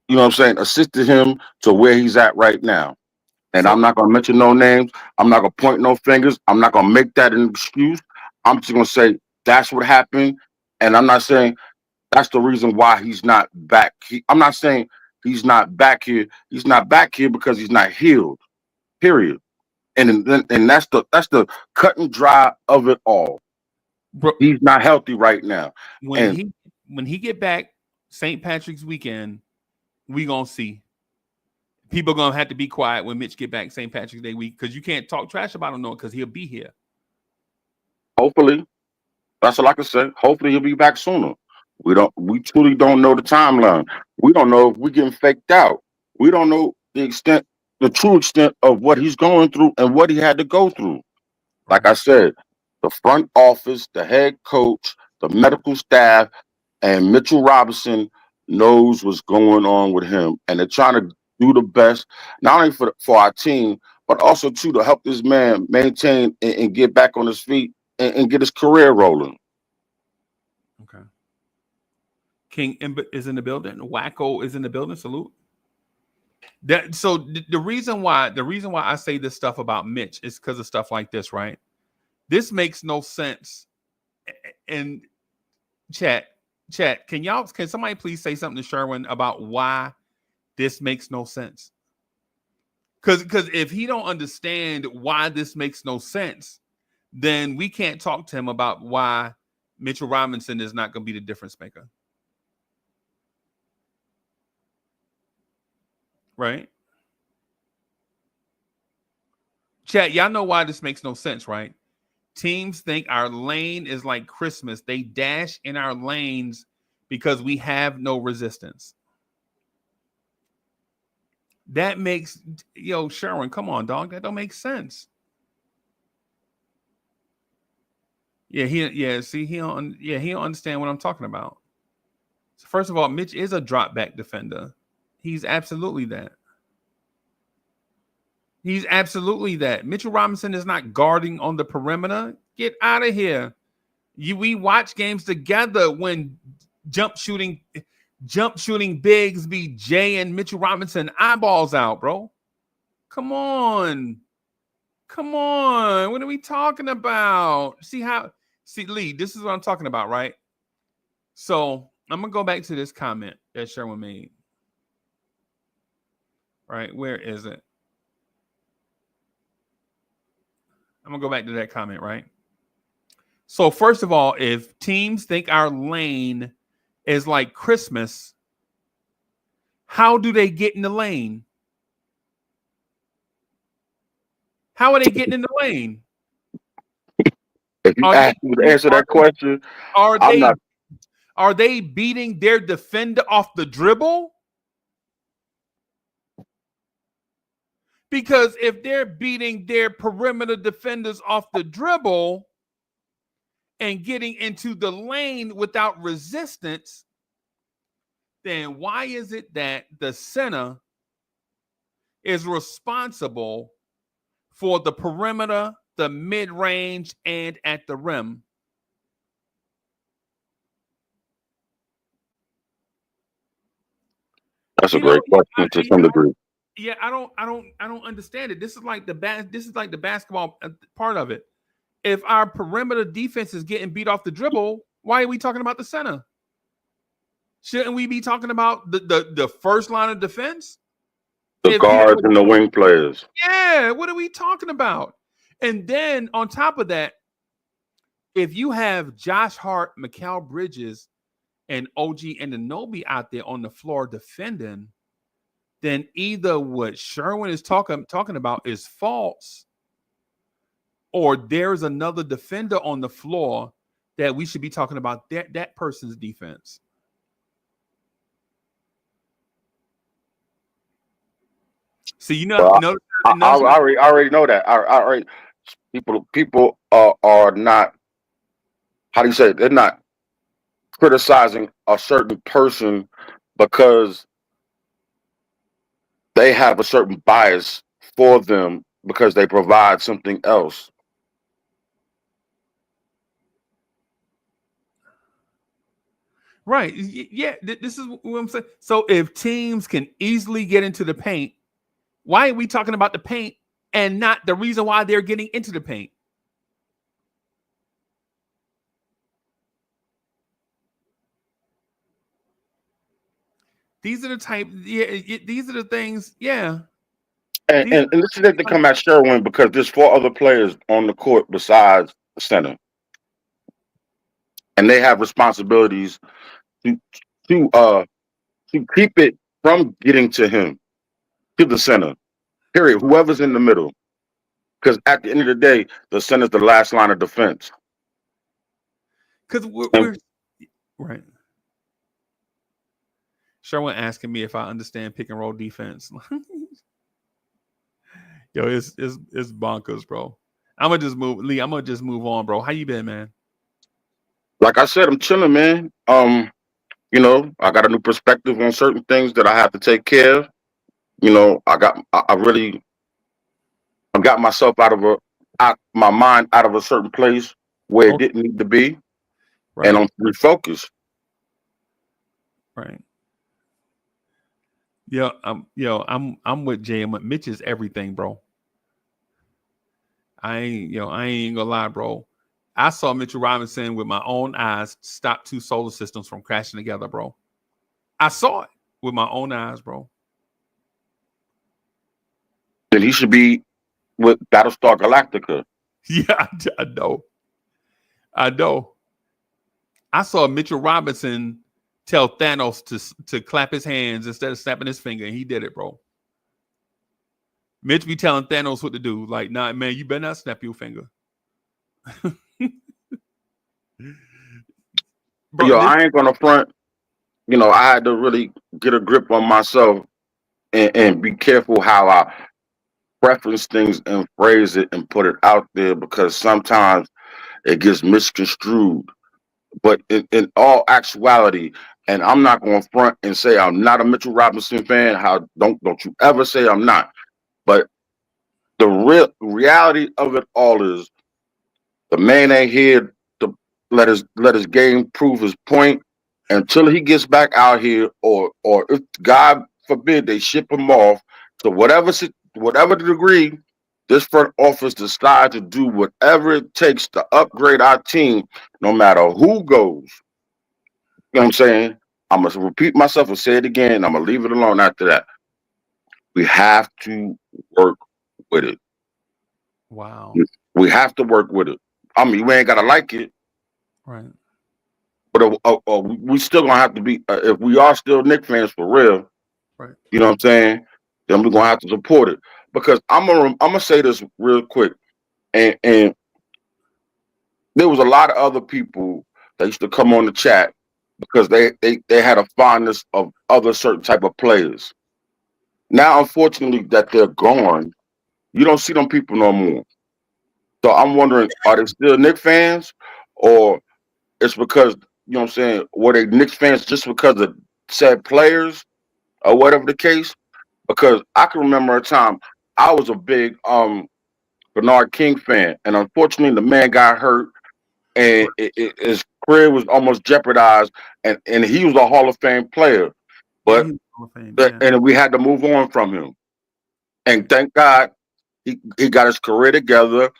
what I'm saying, assisted him to where he's at right now. And I'm So not gonna mention no names. I'm not gonna point no fingers. I'm not gonna make that an excuse. I'm just gonna say that's what happened. And I'm not saying that's the reason why he's not back. I'm not saying he's not back here. He's not back here because he's not healed. Period. And that's the cut and dry of it all. bro, He's not healthy right now. when And he get back St. Patrick's weekend, we gonna see. People gonna have to be quiet when Mitch get back St. Patrick's Day week because you can't talk trash about him, no, because he'll be here. hopefully, that's all I can say. Hopefully he'll be back sooner. We truly don't know the timeline. We don't know if we're getting faked out. We don't know the true extent of what he's going through and what he had to go through. Like I said, the front office, the head coach, the medical staff, and Mitchell Robinson knows what's going on with him. And they're trying to do the best, not only for our team, but also too to help this man maintain and get back on his feet and get his career rolling. Okay. King is in the building. Wacko is in the building. Salute. The reason why I say this stuff about Mitch is because of stuff like this, right? This makes no sense. And chat, can somebody please say something to Sherwin about why this makes no sense? Because if he don't understand why this makes no sense, then we can't talk to him about why Mitchell Robinson is not going to be the difference maker. Right? Chat, y'all know why this makes no sense, right? Teams think our lane is like Christmas. They dash in our lanes because we have no resistance. That makes, Sherwin, come on, dog. That don't make sense. Yeah, he don't understand what I'm talking about. So first of all, Mitch is a drop back defender. He's absolutely that. He's absolutely that. Mitchell Robinson is not guarding on the perimeter. Get out of here. We watch games together when jump shooting bigs be Jay and Mitchell Robinson eyeballs out, bro. Come on. What are we talking about? See, Lee, this is what I'm talking about, right? So I'm going to go back to this comment that Sherwin made. Right? Where is it? I'm going to go back to that comment, right? So first of all, if teams think our lane is like Christmas, how do they get in the lane? How are they getting in the lane? If you ask me to answer that question, are they beating their defender off the dribble? Because if they're beating their perimeter defenders off the dribble and getting into the lane without resistance, then why is it that the center is responsible for the perimeter, the mid-range, and at the rim? That's a great question to some degree. Yeah, I don't understand it. This is like the basketball part of it. If our perimeter defense is getting beat off the dribble, why are we talking about the center? Shouldn't we be talking about the first line of defense? The guards and the wing players. Yeah, what are we talking about? And then on top of that, if you have Josh Hart, Mikal Bridges, and OG Anunoby out there on the floor defending, then either what Sherwin is talking about is false, or there's another defender on the floor that we should be talking about that person's defense. See, I already know that. I already. People are not, how do you say it? They're not criticizing a certain person because they have a certain bias for them because they provide something else. Right. Yeah, this is what I'm saying. So if teams can easily get into the paint, why are we talking about the paint and not the reason why they're getting into the paint? These are the type, these are the things, yeah. And this is it to come at Sherwin because there's four other players on the court besides the center, and they have responsibilities to to uh to keep it from getting to him, to the center. Period. Whoever's in the middle, because at the end of the day, the center's the last line of defense. Because we're right. Sherwin asking me if I understand pick and roll defense. Yo, it's bonkers, bro. I'm gonna just move, Lee. I'm gonna just move on, bro. How you been, man? Like I said, I'm chilling, man. I got a new perspective on certain things that I have to take care of. I got myself my mind out of a certain place where it didn't need to be, right. And I'm refocused. Right. I'm with Jay. Mitch is everything, bro. I ain't gonna lie, bro. I saw Mitchell Robinson with my own eyes stop two solar systems from crashing together, bro. I saw it with my own eyes, bro. Then he should be with Battlestar Galactica. Yeah, I know. I saw Mitchell Robinson tell Thanos to clap his hands instead of snapping his finger, and he did it, bro. Mitch be telling Thanos what to do. Like, nah, man, you better not snap your finger. Bro, I ain't gonna front. I had to really get a grip on myself and be careful how I preference things and phrase it and put it out there because sometimes it gets misconstrued. But in all actuality, and I'm not going to front and say I'm not a Mitchell Robinson fan. How don't you ever say I'm not? But the real reality of it all is the man ain't here to let his game prove his point until he gets back out here, or if God forbid they ship him off to whatever degree this front office decides to do whatever it takes to upgrade our team, no matter who goes. You know what I'm saying? I'm gonna repeat myself and say it again. I'm gonna leave it alone after that. We have to work with it. Wow. We have to work with it. I mean, we ain't gotta like it, right? But we still gonna have to be. If we are still Knicks fans for real, right? You know what I'm saying? Then we're gonna have to support it because I'm gonna say this real quick, and there was a lot of other people that used to come on the chat because they had a fondness of other certain type of players. Now, unfortunately, that they're gone, you don't see them people no more. So I'm wondering, are they still Knicks fans, or it's because what I'm saying, were they Knicks fans just because of said players or whatever the case? Because I can remember a time I was a big Bernard King fan, and unfortunately, the man got hurt, and his career was almost jeopardized, and he was a Hall of Fame player, but and we had to move on from him. And thank God he got his career together,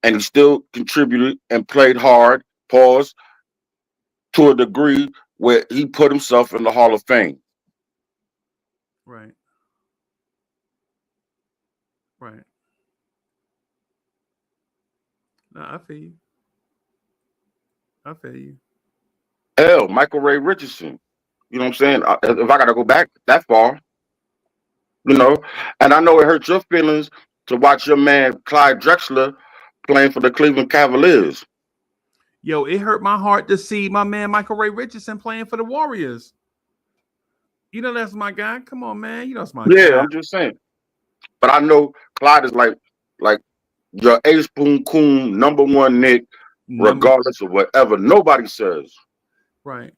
and he still contributed and played hard. Pause to a degree where he put himself in the Hall of Fame. Right. Right. No, I feel you. Hell, Michael Ray Richardson. You know what I'm saying? If I got to go back that far, and I know it hurts your feelings to watch your man Clyde Drexler playing for the Cleveland Cavaliers. Yo, it hurt my heart to see my man Michael Ray Richardson playing for the Warriors. You know that's my guy. Come on, man. You know that's my guy. Yeah, I'm just saying. But I know Clyde is like Your ace boom coon #1 Nick, regardless of whatever nobody says. Right.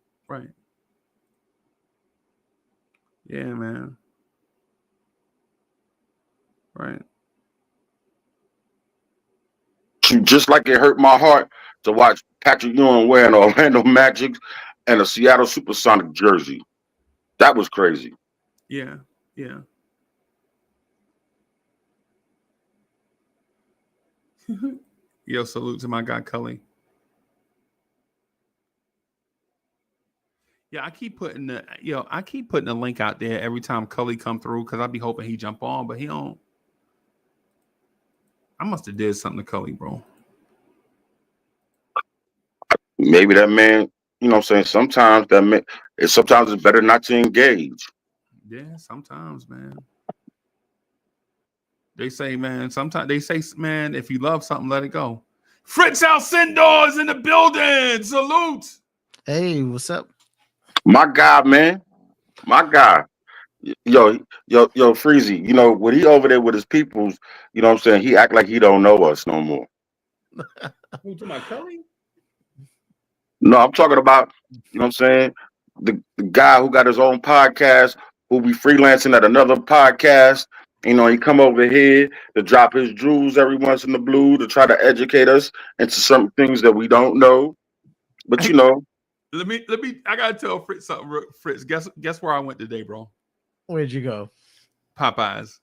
Yeah, man. Right. Just like it hurt my heart to watch Patrick Ewing wearing Orlando Magic and a Seattle Supersonic jersey. That was crazy. Yeah. Yo, salute to my guy Cully. Yeah, I keep putting the link out there every time Cully come through because I be hoping he jump on, but he don't. I must have did something to Cully, bro. Maybe that man, you know what I'm saying? Sometimes it's better not to engage. Yeah, sometimes, man. They say, man, if you love something, let it go. Fritz Alcindor is in the building. Salute. Hey, what's up? My guy, man. My guy. Yo, Freezie, you know, when he over there with his peoples, you know what I'm saying? He act like he don't know us no more. Who talking about Cully? No, I'm talking about, you know what I'm saying? The guy who got his own podcast, who be freelancing at another podcast. You know, he come over here to drop his jewels every once in the blue to try to educate us into some things that we don't know. But you know, Let me. I gotta tell Fritz something. Fritz, guess where I went today, bro? Where'd you go? Popeyes.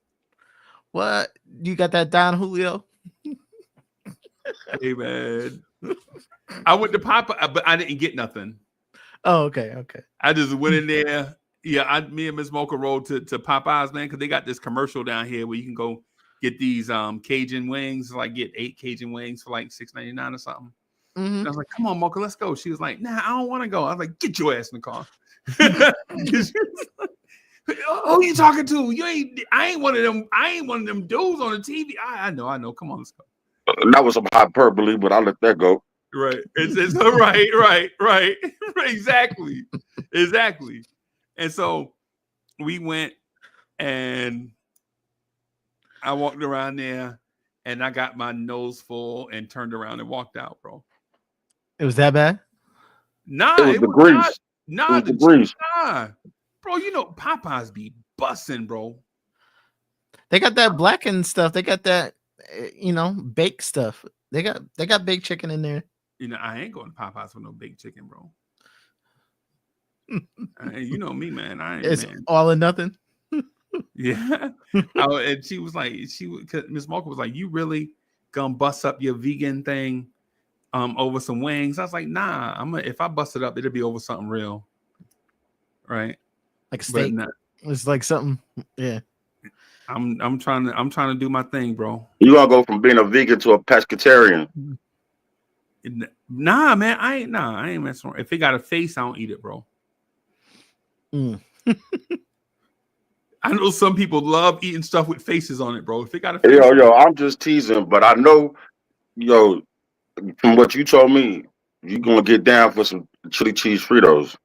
What? You got that Don Julio? Hey, man. I went to Popeye, but I didn't get nothing. Oh, okay. I just went in there. Yeah, me and Miss Mocha rode to Popeyes, man, because they got this commercial down here where you can go get these Cajun wings, like get 8 Cajun wings for like $6.99 or something. Mm-hmm. I was like, come on, Mocha, let's go. She was like, nah, I don't want to go. I was like, get your ass in the car. Who you talking to? I ain't one of them dudes on the TV. I know. Come on, let's go. that was some hyperbole, but I'll let that go. Right. It's right. Exactly. And so we went and I walked around there and I got my nose full and turned around and walked out, bro. It was that bad? Nah, it was the grease. Nah, the grease. Nah. Bro, you know Popeyes be busting, bro. They got that blackened stuff. They got that, baked stuff. They got baked chicken in there. You know, I ain't going to Popeyes for no baked chicken, bro. You know me, man. It's all or nothing. Yeah. And she was like, Miss Mocha was like, you really gonna bust up your vegan thing over some wings? I was like, nah, if I bust it up, it'll be over something real. Right. Like a steak. It's like something. Yeah. I'm trying to do my thing, bro. You gonna go from being a vegan to a pescatarian? Nah, man. I ain't messing around. If it got a face, I don't eat it, bro. I know some people love eating stuff with faces on it, bro. If it got a face, yo, I'm just teasing, but I know, from what you told me, you gonna get down for some chili cheese Fritos.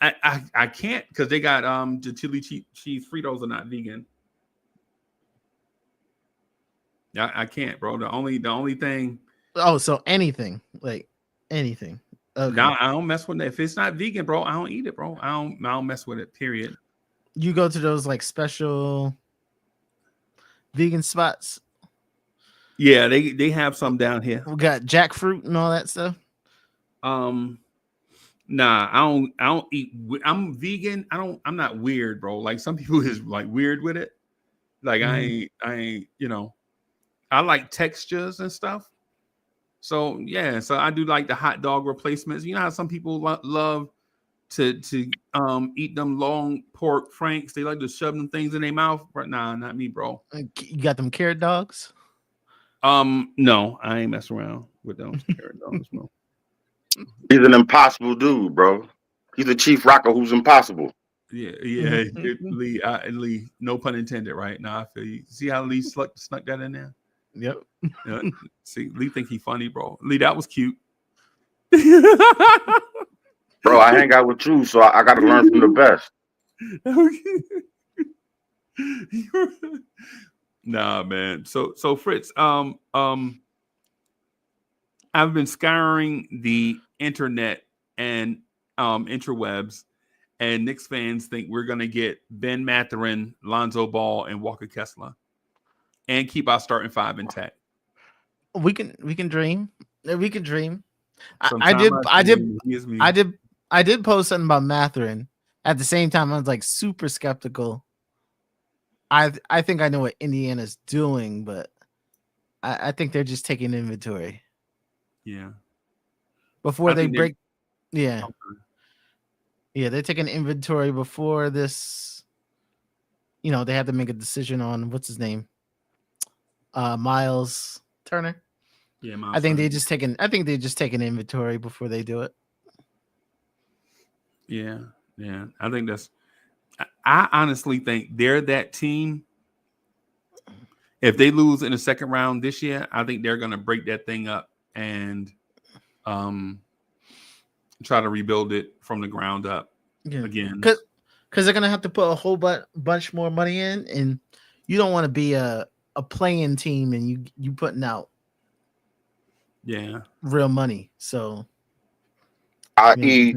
I can't because they got the chili cheese Fritos are not vegan. I can't, bro. The only thing. Oh, so anything. Okay. No, I don't mess with it. If it's not vegan, bro, I don't eat it, bro. I don't mess with it. Period. You go to those like special vegan spots. Yeah, they have some down here. We got jackfruit and all that stuff. Nah, I don't eat. I'm vegan. I'm not weird, bro. Like some people is like weird with it. Like I ain't. I like textures and stuff. So yeah, so I do like the hot dog replacements. You know how some people love to eat them long pork franks. They like to shove them things in their mouth. But nah, not me, bro. You got them carrot dogs? No, I ain't messing around with those carrot dogs, bro. He's an impossible dude, bro. He's a chief rocker who's impossible. Yeah. Lee, no pun intended, right? Now I feel you. See how Lee snuck that in there? Yep. See, Lee think he funny, bro. Lee, that was cute. Bro, I hang out with you, so I got to learn from the best. Nah, man. So Fritz, I've been scouring the internet and interwebs, and Knicks fans think we're gonna get Ben Mathurin, Lonzo Ball, and Walker Kessler, and keep our starting five intact. We can dream. We can dream. I Sometime did I I did dream, here's me. I did post something about Matherin. At the same time, I was like super skeptical. I think I know what Indiana's doing, but I think they're just taking inventory Yeah, before I they think they're break. Yeah, yeah, they're taking inventory before this. You know, they have to make a decision on what's his name, Miles Turner. yeah. I think Turner. I think they just taking inventory before they do it. Yeah, yeah. I think that's. I honestly think they're that team. If they lose in the second round this year, I think they're going to break that thing up and try to rebuild it from the ground up again. Because they're gonna have to put a whole bunch more money in, and you don't want to be a playing team and you putting out real money. So i.e.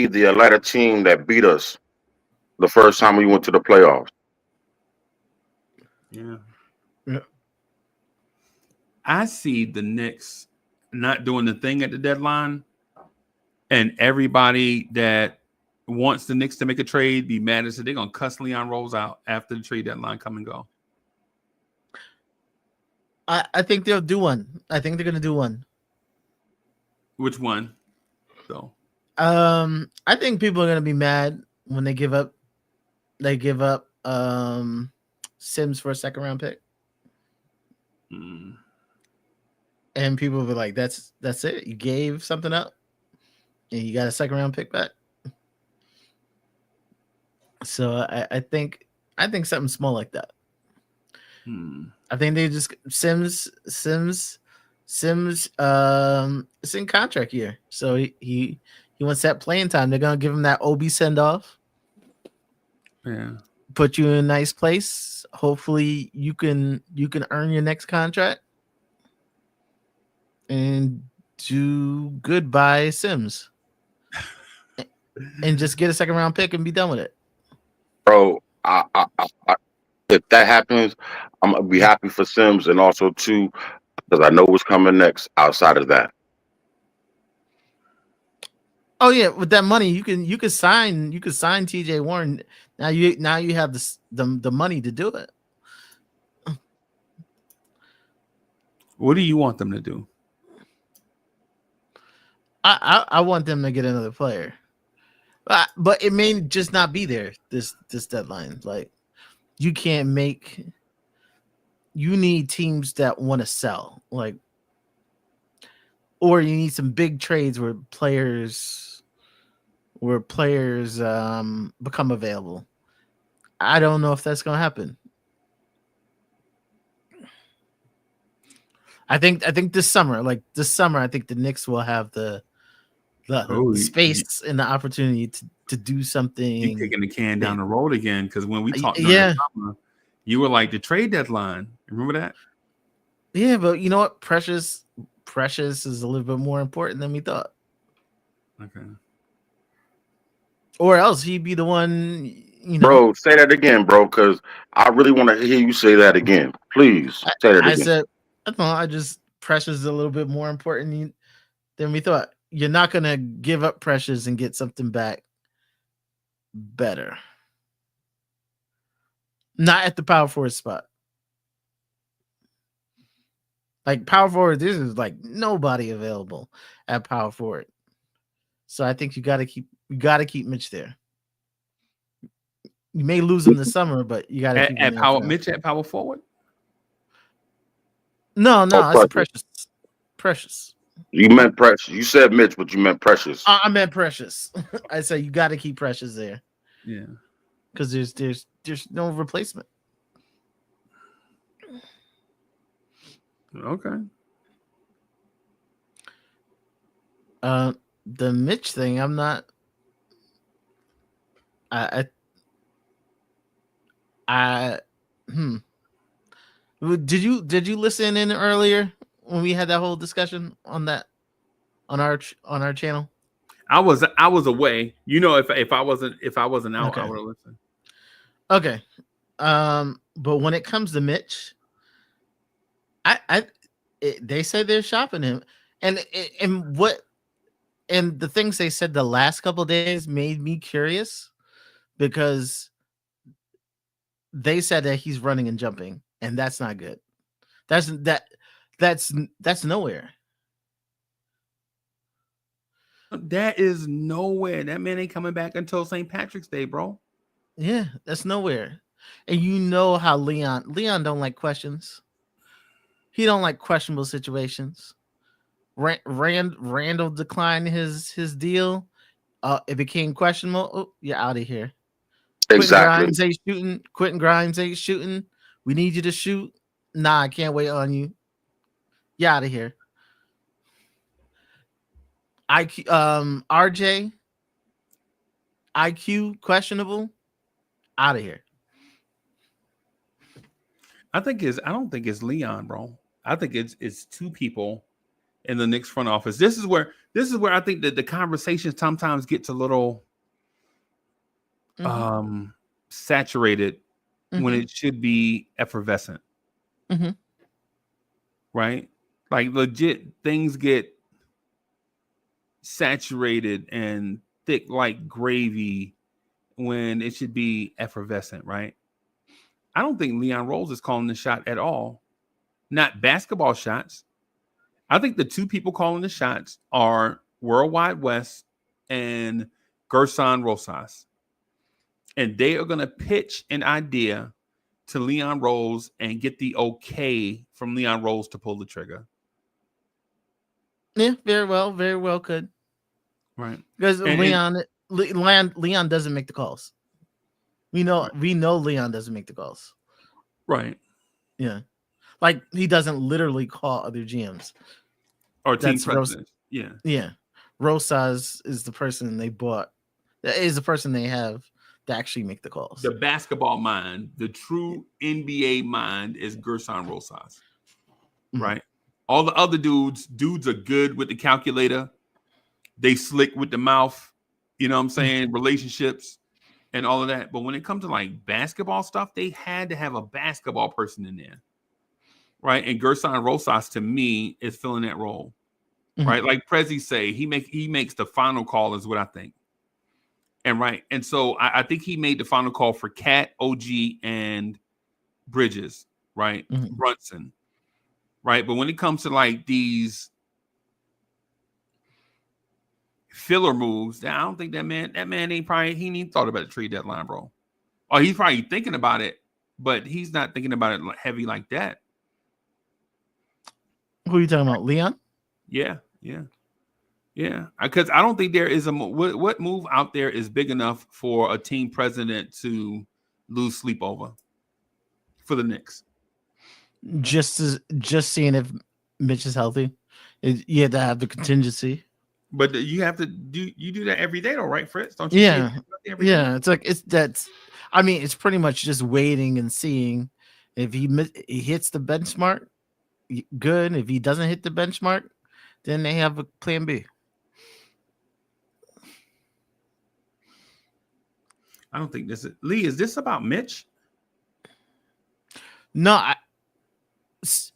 the Atlanta team that beat us the first time we went to the playoffs. Yeah. I see the Knicks not doing the thing at the deadline, and everybody that wants the Knicks to make a trade be mad as they're going to cuss Leon Rose out after the trade deadline come and go. I think they'll do one. I think they're gonna do one. Which one, though? I think people are gonna be mad when they give up. They give up Sims for a second round pick. And people will be like, "That's it. You gave something up, and you got a second round pick back." So I think something small like that. I think they just Sims. It's in contract year, so he wants that playing time. They're gonna give him that OB send off. Yeah, put you in a nice place. Hopefully, you can earn your next contract and do goodbye Sims, and just get a second round pick and be done with it. Bro, if that happens, I'm gonna be happy for Sims, and also too, because I know what's coming next outside of that. Oh yeah, with that money, you can sign TJ Warren. Now you have the money to do it. What do you want them to do? I want them to get another player, but it may just not be there this deadline. Like, you can't make. You need teams that want to sell, like, or you need some big trades where players become available. I don't know if that's gonna happen. I think this summer, I think the Knicks will have the space and the opportunity to do something. You're kicking the can down the road again, because when we talked during the summer, you were like the trade deadline. Remember that? Yeah, but you know what? Precious is a little bit more important than we thought. Okay. Or else he'd be the one, you know. Bro, say that again, bro, because I really want to hear you say that again. Please say that again. I just Precious is a little bit more important than we thought. You're not gonna give up Precious and get something back better. Not at the power forward spot. Like, power forward, this is like nobody available at power forward. So I think you gotta keep Mitch there. You may lose him this summer, but you gotta keep him at Mitch at power forward. No, it's Precious. You meant Precious. You said Mitch, but you meant Precious. I meant Precious. I said you got to keep Precious there. Yeah, because there's no replacement. Okay. The Mitch thing, I'm not. I Did you listen in earlier when we had that whole discussion on that on our channel? I was away. You know, if I wasn't out, Okay. I would have listened. Okay. But when it comes to Mitch, they say they're shopping him, and the things they said the last couple of days made me curious because they said that he's running and jumping, and that's not good. That's nowhere. That is nowhere. That man ain't coming back until St. Patrick's Day, bro. Yeah, that's nowhere. And you know how Leon don't like questions. He don't like questionable situations. Randall declined his deal. It became questionable. Oh, you're out of here. Exactly. Quentin Grimes ain't shooting. We need you to shoot. Nah, I can't wait on you. You're out of here. RJ IQ questionable. Out of here. I don't think it's Leon, bro. I think it's two people in the Knicks front office. This is where I think that the conversations sometimes gets a little saturated when it should be effervescent. Right? Like legit things get saturated and thick like gravy when it should be effervescent, right? I don't think Leon Rose is calling the shot at all. Not basketball shots. I think the two people calling the shots are Worldwide West and Gerson Rosas. And they are going to pitch an idea to Leon Rose and get the okay from Leon Rose to pull the trigger. Yeah, very well could. Right. Because Leon doesn't make the calls. We know Leon doesn't make the calls. Right. Yeah. Like he doesn't literally call other GMs. Or team presidents. Yeah. Yeah. Rosas is the person they bought. That is the person they have to actually make the calls. The basketball mind, the true NBA mind is Gerson Rosas. Right. All the other dudes are good with the calculator. They slick with the mouth, you know what I'm saying? Relationships and all of that. But when it comes to like basketball stuff, they had to have a basketball person in there. Right. And Gerson Rosas to me is filling that role. Right. Like Prezi say, he makes the final call is what I think. And right. And so I think he made the final call for Cat, OG, and Bridges, right? Brunson. Right. But when it comes to like these filler moves, I don't think that man he ain't thought about the trade deadline, bro. Or he's probably thinking about it, but he's not thinking about it heavy like that. Who are you talking about, Leon? Yeah. Because I don't think there is what move out there is big enough for a team president to lose sleep over for the Knicks. Just seeing if Mitch is healthy. You have to have the contingency. But you have to do that every day, though, right, Fritz? Don't you? Yeah. It's like it's pretty much just waiting and seeing if he hits the benchmark. Good. If he doesn't hit the benchmark, then they have a plan B. I don't think this is Lee. Is this about Mitch? No,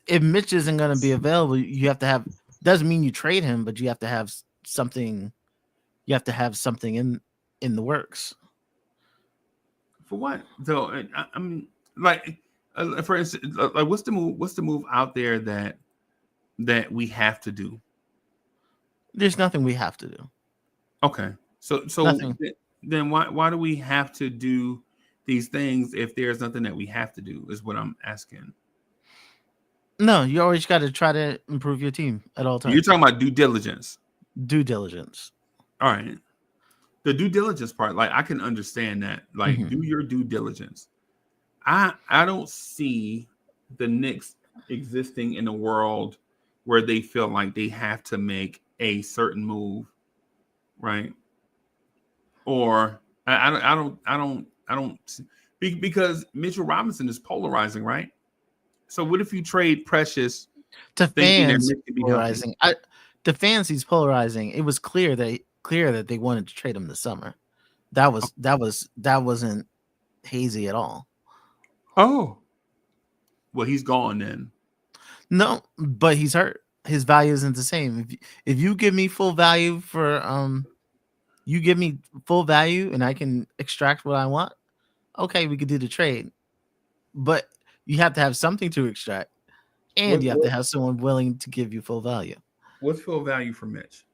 if Mitch isn't going to be available, you have to have. Doesn't mean you trade him, but you have to have something. You have to have something in the works. For what? So I'm like, for instance, like what's the move? What's the move out there that we have to do? There's nothing we have to do. Okay, so then why do we have to do these things if there's nothing that we have to do? Is what I'm asking. No, you always got to try to improve your team at all times. You're talking about due diligence. Due diligence. All right. The due diligence part, like I can understand that. Like, do your due diligence. I don't see the Knicks existing in a world where they feel like they have to make a certain move, right? Or I don't because Mitchell Robinson is polarizing, right? So what if you trade Precious To thinking that fans, Mitch can be healthy? polarizing. To fans, he's polarizing. It was clear that they wanted to trade him this summer. That wasn't hazy at all. Oh, well, he's gone then. No, but he's hurt. His value isn't the same. If you give me full value for you give me full value and I can extract what I want, okay, we could do the trade. But you have to have something to extract, and you have to have someone willing to give you full value. What's full value for Mitch?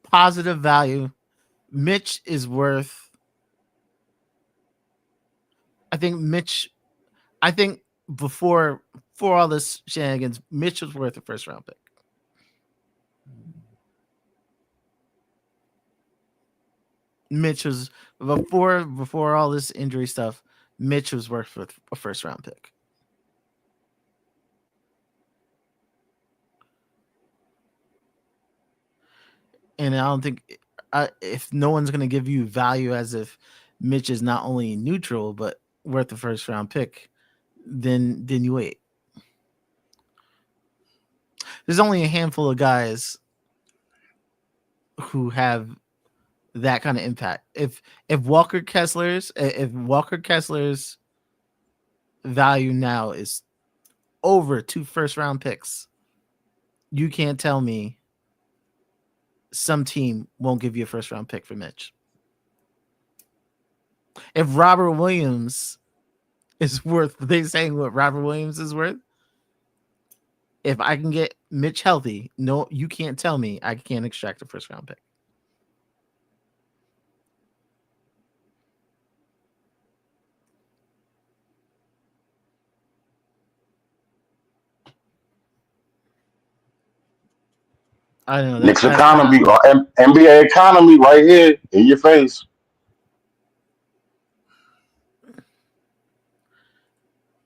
Positive value. Mitch is worth. I think before all this shenanigans, Mitch was worth a first round pick. Mitch was before all this injury stuff. Mitch was worth a first round pick. And I don't think if no one's going to give you value as if Mitch is not only neutral but worth a first round pick, then you wait. There's only a handful of guys who have that kind of impact. If Walker Kessler's value now is over 2 first round picks, you can't tell me some team won't give you a first round pick for Mitch. If Robert Williams is worth, they saying what Robert Williams is worth, if I can get Mitch healthy, no, you can't tell me I can't extract a first round pick. I don't know. Knicks economy, NBA economy, right here in your face.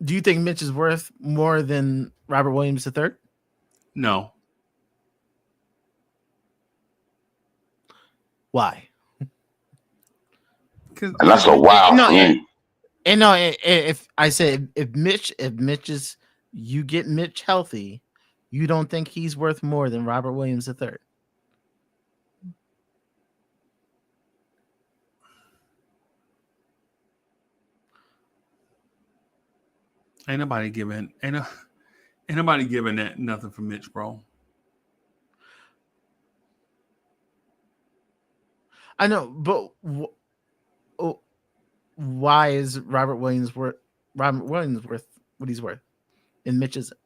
Do you think Mitch is worth more than Robert Williams III? No. Why? And that's a wild thing. And no, if I say if Mitch is, you get Mitch healthy, you don't think he's worth more than Robert Williams III? Ain't nobody giving that nothing for Mitch, bro. I know, but why is Robert Williams worth what he's worth, and Mitch isn't?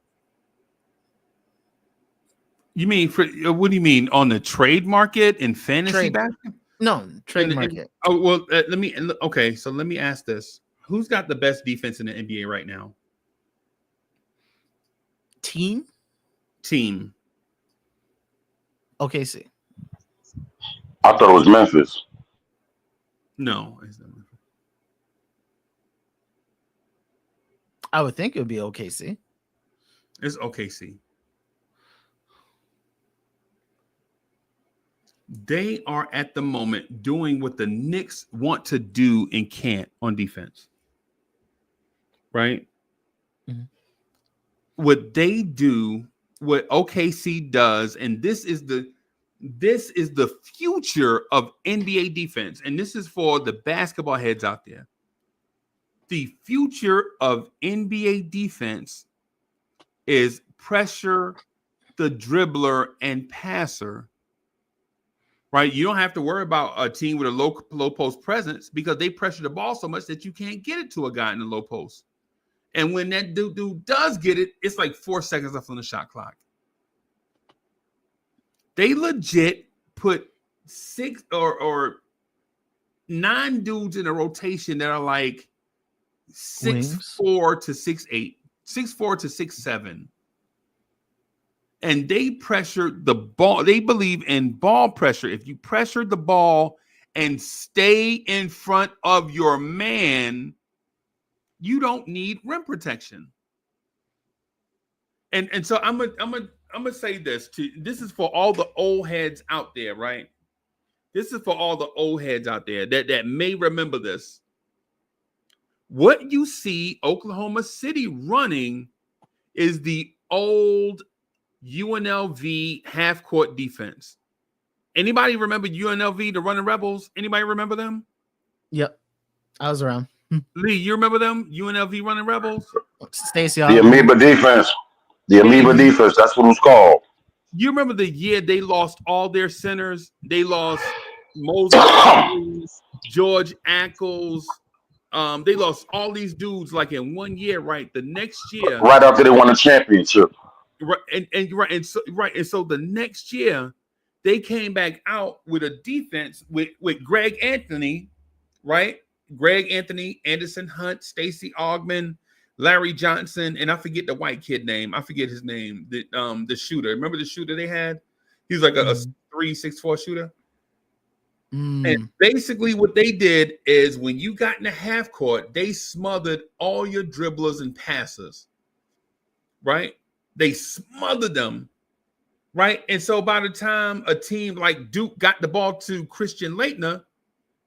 You mean what do you mean on the trade market in fantasy basketball? No, trade market. Let me ask this: who's got the best defense in the NBA right now? Team. OKC. I thought it was Memphis. No, it's not Memphis. I would think it would be OKC. It's OKC. They are at the moment doing what the Knicks want to do and can't on defense. Right? Mm-hmm. What they do, what OKC does, and this is the future of NBA defense. And this is for the basketball heads out there. The future of NBA defense is pressure the dribbler and passer. Right? You don't have to worry about a team with a low post presence because they pressure the ball so much that you can't get it to a guy in the low post. And when that dude does get it, it's like 4 seconds left on the shot clock. They legit put 6 or 9 dudes in a rotation that are like 6'4" to 6'8", 6'4" to 6'7". And they pressure the ball. They believe in ball pressure. If you pressure the ball and stay in front of your man, you don't need rim protection. And so I'm gonna say this is for all the old heads out there, right? This is for all the old heads out there that may remember this. What you see Oklahoma City running is the old UNLV half-court defense. Anybody remember UNLV, the Running Rebels? Anybody remember them? Yep, I was around. Lee, you remember them? UNLV Running Rebels? Stacey, The amoeba defense. The amoeba defense. That's what it's called. You remember the year they lost all their centers? They lost Moses, George Ackles. They lost all these dudes like in 1 year, right? The next year, right after they won a championship. Right, and so the next year they came back out with a defense with Greg Anthony, right? Greg Anthony, Anderson Hunt, Stacey Augmon, Larry Johnson, and I forget the white kid name. I forget his name. The shooter. Remember the shooter they had? He's like a 3-6-4 shooter. And basically what they did is when you got in the half court, they smothered all your dribblers and passers, right? They smothered them, right? And so by the time a team like Duke got the ball to Christian Laettner,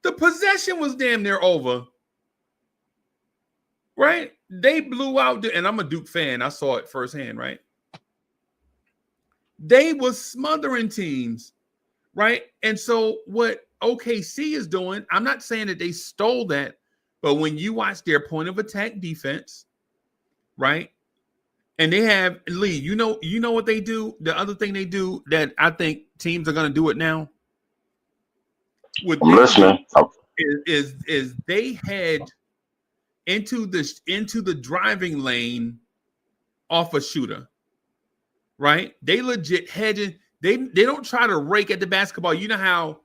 the possession was damn near over, right? They blew out, and I'm a Duke fan. I saw it firsthand, right? They were smothering teams, right? And so what OKC is doing, I'm not saying that they stole that, but when you watch their point of attack defense, right? And they have Lee, you know what they do? The other thing they do that I think teams are going to do it now. I'm listening. Is they head into the driving lane off a shooter, right? They legit hedging. They don't try to rake at the basketball. You know how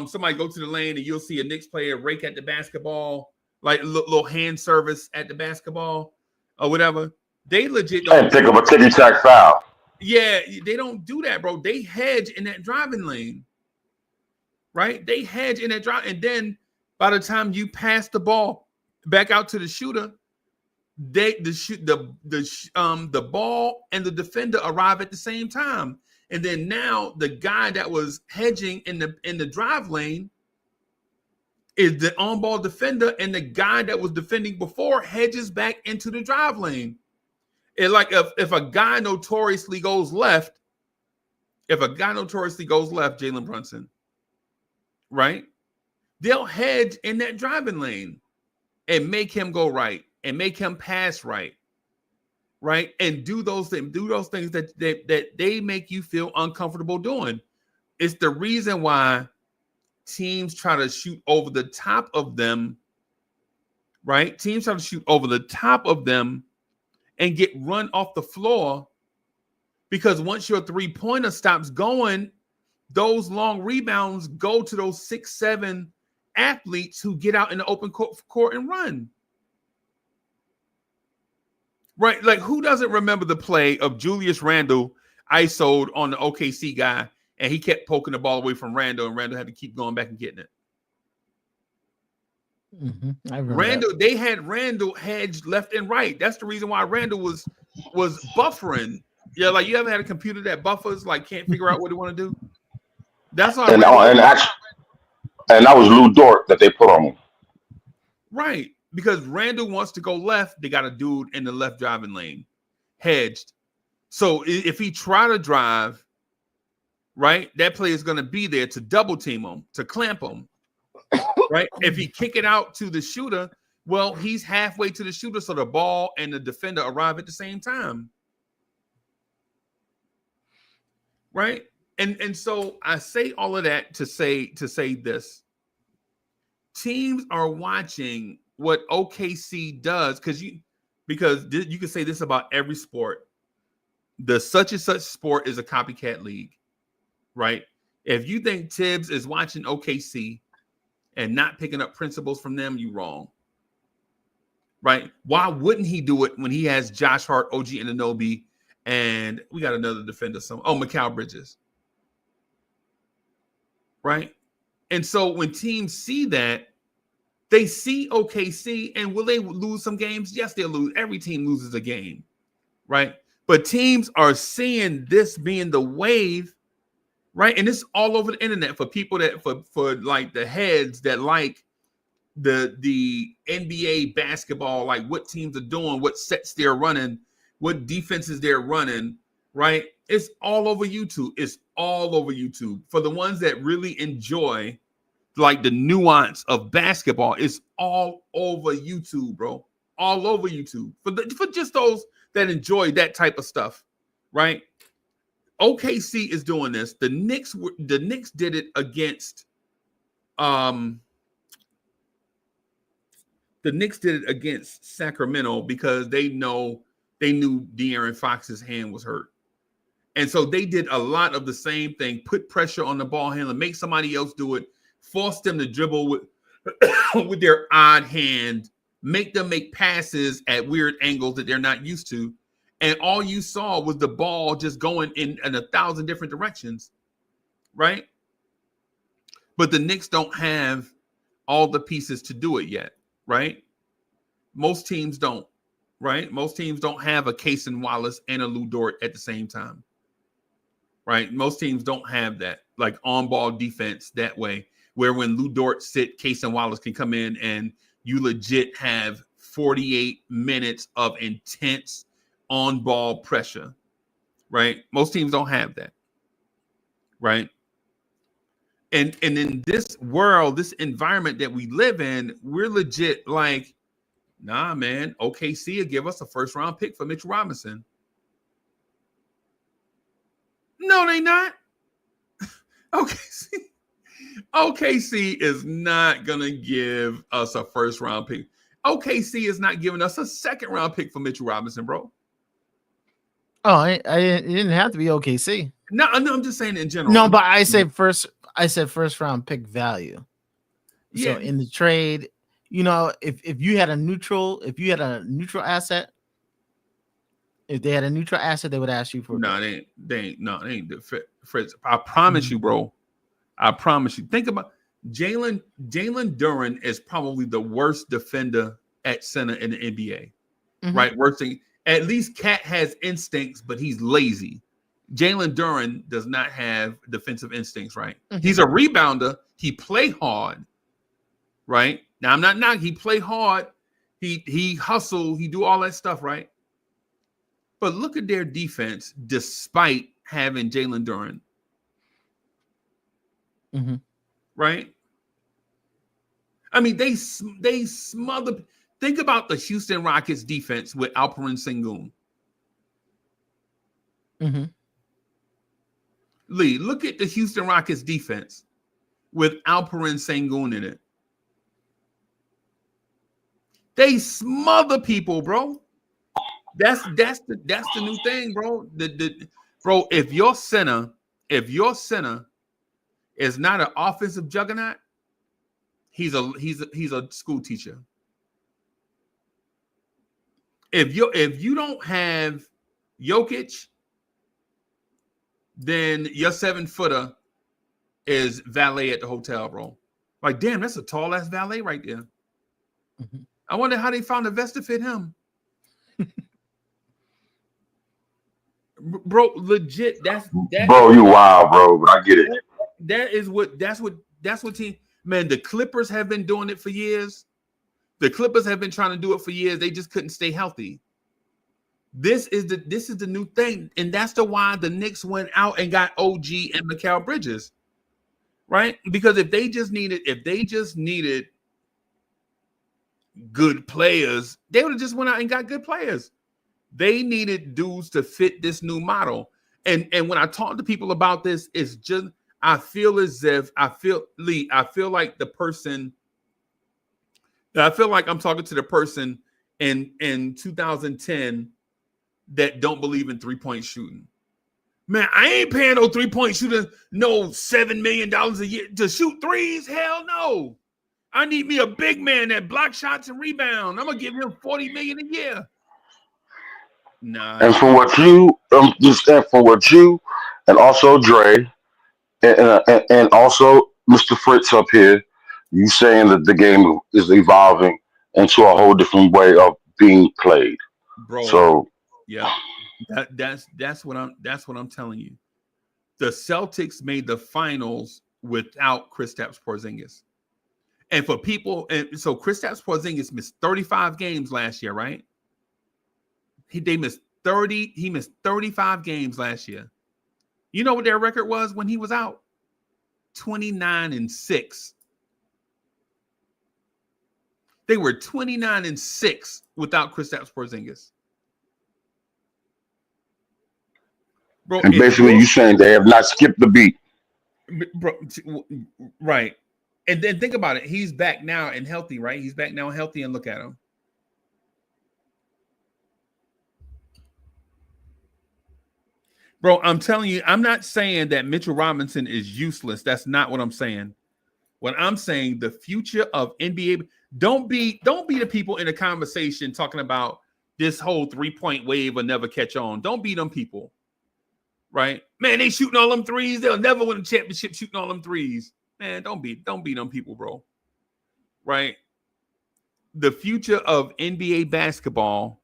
somebody go to the lane and you'll see a Knicks player rake at the basketball, like little hand service at the basketball or whatever. They legit don't pick up a ticky-tack foul. Yeah, they don't do that, bro. They hedge in that driving lane, right? They hedge in that drive, and then by the time you pass the ball back out to the shooter, the ball and the defender arrive at the same time, and then now the guy that was hedging in the drive lane is the on-ball defender, and the guy that was defending before hedges back into the drive lane. And like if a guy notoriously goes left, Jalen Brunson, right? They'll hedge in that driving lane and make him go right and make him pass right, right? And do those things that they make you feel uncomfortable doing. It's the reason why teams try to shoot over the top of them, right? Teams try to shoot over the top of them and get run off the floor, because once your three-pointer stops going, those long rebounds go to those 6'7" athletes who get out in the open court and run. Right? Like, who doesn't remember the play of Julius Randle ISO'd on the OKC guy, and he kept poking the ball away from Randle, and Randle had to keep going back and getting it? I remember They had Randle hedged left and right. That's the reason why Randle was buffering. Yeah, like you ever had a computer that buffers, like can't figure out what they want to do? That's all. And that was Lou Dort that they put on him. Right, because Randle wants to go left, they got a dude in the left driving lane, hedged. So if he try to drive, right, that player is going to be there to double team him, to clamp him. Right? If he kick it out to the shooter, well, he's halfway to the shooter, so the ball and the defender arrive at the same time. Right? And so I say all of that to say this. Teams are watching what OKC does because you can say this about every sport. The such and such sport is a copycat league, right? If you think Tibbs is watching OKC and not picking up principles from them, you wrong. Right? Why wouldn't he do it when he has Josh Hart, OG Anunoby, and we got another defender, Mikal Bridges. Right? And so when teams see that, they see OKC, and will they lose some games? Yes, they'll lose. Every team loses a game. Right? But teams are seeing this being the wave. Right, and it's all over the internet for people that for like the heads that like the NBA basketball, like what teams are doing, what sets they're running, what defenses they're running, right? It's all over YouTube. It's all over YouTube. For the ones that really enjoy like the nuance of basketball, it's all over YouTube, bro. All over YouTube. For just those that enjoy that type of stuff, right? OKC is doing this. The Knicks did it against the Knicks did it against Sacramento because they knew De'Aaron Fox's hand was hurt. And so they did a lot of the same thing, put pressure on the ball handler, make somebody else do it, force them to dribble with, with their odd hand, make them make passes at weird angles that they're not used to. And all you saw was the ball just going in 1,000 different directions, right? But the Knicks don't have all the pieces to do it yet, right? Most teams don't, right? Most teams don't have a Case and Wallace and a Lou Dort at the same time, right? Most teams don't have that, like on-ball defense that way, where when Lou Dort sit, Case and Wallace can come in and you legit have 48 minutes of intense on-ball pressure, right? Most teams don't have that, right? And in this world, this environment that we live in, we're legit like, nah, man, OKC will give us a first-round pick for Mitchell Robinson. No, they not. OKC is not going to give us a first-round pick. OKC is not giving us a second-round pick for Mitchell Robinson, bro. Oh, it didn't have to be OKC. No, I'm just saying in general. No, but I said first round pick value. Yeah. So in the trade, you know, if you had a neutral asset, if they had a neutral asset, they would ask you for. No, they ain't. Fritz, I promise you, bro. I promise you. Think about Jalen Duren is probably the worst defender at center in the NBA, right? Worst thing. At least Cat has instincts, but he's lazy. Jalen Duren does not have defensive instincts, right? He's a rebounder. He play hard, right? Now, I'm not knocking. He play hard. He hustle. He do all that stuff, right? But look at their defense despite having Jalen Duren. Right? I mean, they smother. Think about the Houston Rockets defense with Alperen Sengun. Lee, look at the Houston Rockets defense with Alperen Sengun in it. They smother people, bro. That's the new thing, bro. Bro, if your center is not an offensive juggernaut, he's a school teacher. If you don't have Jokic, then your 7-footer is valet at the hotel, bro. Like, damn, that's a tall ass valet right there. I wonder how they found a vest to fit him. Bro, legit, that's bro, you wild, bro, but I get it. That's what team, man, the Clippers have been doing it for years. The Clippers have been trying to do it for years. They just couldn't stay healthy. This is the new thing, and that's why the Knicks went out and got OG and Mikal Bridges, right? Because if they just needed good players, they would have just went out and got good players. They needed dudes to fit this new model. And when I talk to people about this, it's just I feel like the person. I feel like I'm talking to the person in 2010 that don't believe in 3-point shooting. Man, I ain't paying no 3-point shooter no $7 million a year to shoot threes. Hell no. I need me a big man that block shots and rebound. I'm gonna give him $40 million a year. Nah. And from what you and also Dre and also Mr. Fritz up here, you saying that the game is evolving into a whole different way of being played, bro. So yeah, that's what I'm telling you. The Celtics made the finals without Kristaps Porzingis, And for people, and so Kristaps Porzingis missed 35 games last year, right? They missed 30. He missed 35 games last year. You know what their record was when he was out? 29-6. They were 29-6 without Kristaps Porzingis. Bro, And basically, you're saying they have not skipped the beat. Bro, right. And then think about it. He's back now and healthy, right? He's back now healthy, and look at him. Bro, I'm telling you, I'm not saying that Mitchell Robinson is useless. That's not what I'm saying. What I'm saying, the future of NBA, don't be the people in a conversation talking about this whole 3-point wave will never catch on. Don't be them people. Right? Man, they shooting all them threes. They'll never win a championship shooting all them threes. Man, don't be them people, bro. Right? The future of NBA basketball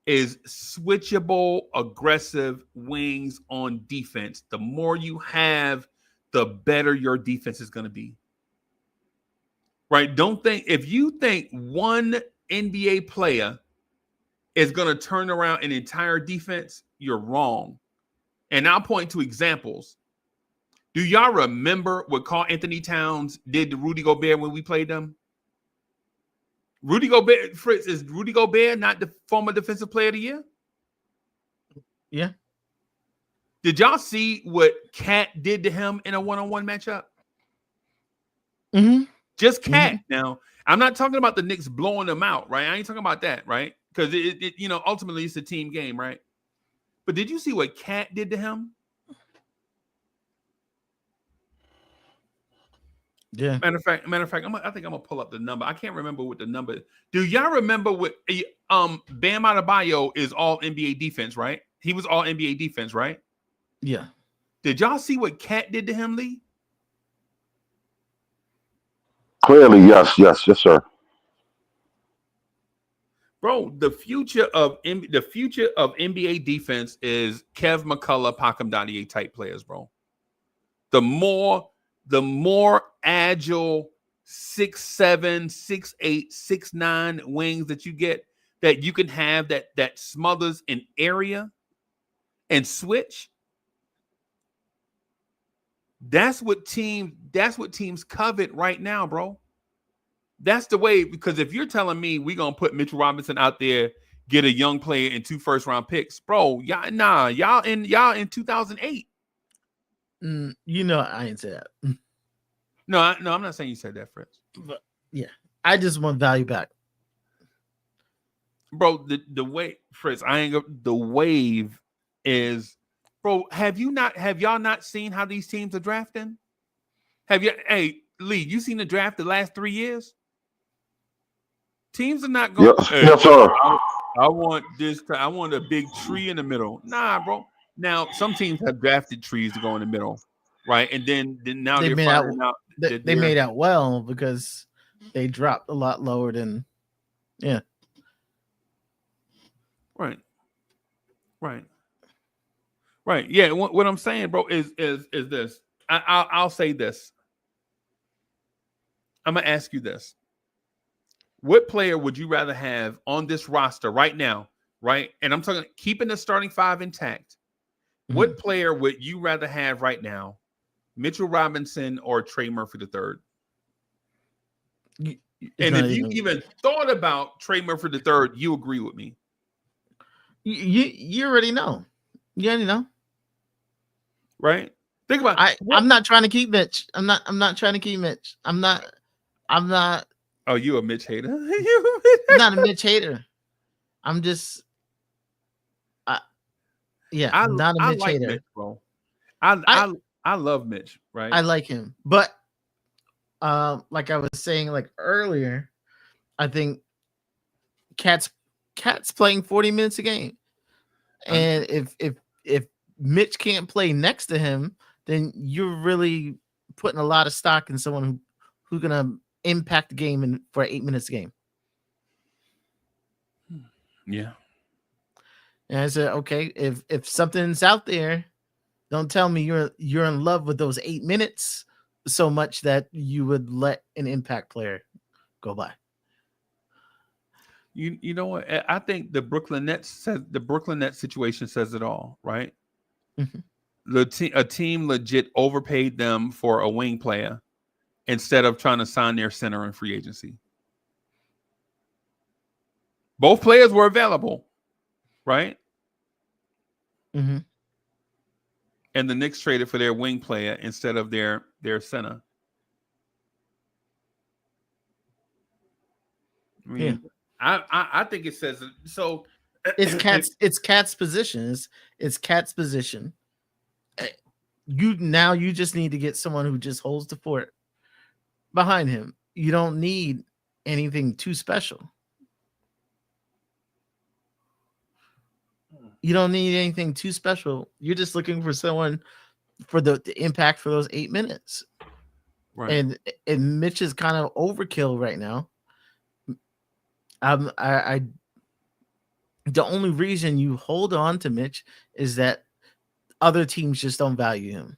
is switchable, aggressive wings on defense. The more you have, the better your defense is going to be. Right? Don't think, if you think one NBA player is going to turn around an entire defense, you're wrong. And I'll point to examples. Do y'all remember what Karl Anthony Towns did to Rudy Gobert when we played them? Rudy Gobert, Fritz, is Rudy Gobert not the former defensive player of the year? Yeah. Did y'all see what Cat did to him in a one-on-one matchup? Mm-hmm. Just Cat. Mm-hmm. Now, I'm not talking about the Knicks blowing them out, right? I ain't talking about that, right? Because it ultimately it's a team game, right? But did you see what Cat did to him? Yeah. Matter of fact, I think I'm gonna pull up the number. I can't remember what the number. Do y'all remember what Bam Adebayo is all NBA defense, right? He was all NBA defense, right? Yeah. Did y'all see what Cat did to him, Lee? Clearly, yes, sir. Bro, the future of NBA defense is Kev McCullough, Pacom Dadier type players, bro. The more agile 6'7", 6'8", 6'9" wings that you get, that you can have that smothers an area and switch. That's what teams covet right now, bro. That's the way, because if you're telling me we're going to put Mitchell Robinson out there, get a young player and 2 first-round picks, bro, y'all in 2008. I ain't say that. No, I'm not saying you said that, Fritz. But yeah, I just want value back. Bro, the way, Fritz, the wave is, bro, have y'all not seen how these teams are drafting? Hey, Lee, you seen the draft the last 3 years? Teams are not going. Yes, sir. I want I want a big tree in the middle. Nah, bro. Now some teams have drafted trees to go in the middle, right? And then now they're finding out that they made out well because they dropped a lot lower than, yeah. Right. Yeah. What I'm saying, bro, is this. I'll say this. I'm gonna ask you this. What player would you rather have on this roster right now, right? And I'm talking keeping the starting 5 intact. Mm-hmm. What player would you rather have right now, Mitchell Robinson or Trey Murphy III? And if you even thought about Trey Murphy III, you agree with me. You already know. You already know. Right? Think about it. I'm not trying to keep Mitch. I'm not trying to keep Mitch. I'm not. Oh, you a Mitch hater? I'm not a Mitch hater. I'm just. I'm not a Mitch like hater. Mitch, bro. I love Mitch, right? I like him, but like I was saying like earlier, I think Cat's playing 40 minutes a game, and if Mitch can't play next to him, then you're really putting a lot of stock in someone who's gonna impact the game for 8 minutes a game. Yeah. And I said, okay, if something's out there, don't tell me you're in love with those 8 minutes so much that you would let an impact player go by. You know what? I think the Brooklyn Nets situation says it all, right? Mhm. A team legit overpaid them for a wing player instead of trying to sign their center in free agency. Both players were available, right? Mm-hmm. And the Knicks traded for their wing player instead of their center. I mean, I think it says so. It's Cat's position. It's Cat's position. You just need to get someone who just holds the fort behind him. You don't need anything too special. You don't need anything too special. You're just looking for someone for the impact for those 8 minutes. Right. And Mitch is kind of overkill right now. I the only reason you hold on to Mitch is that other teams just don't value him.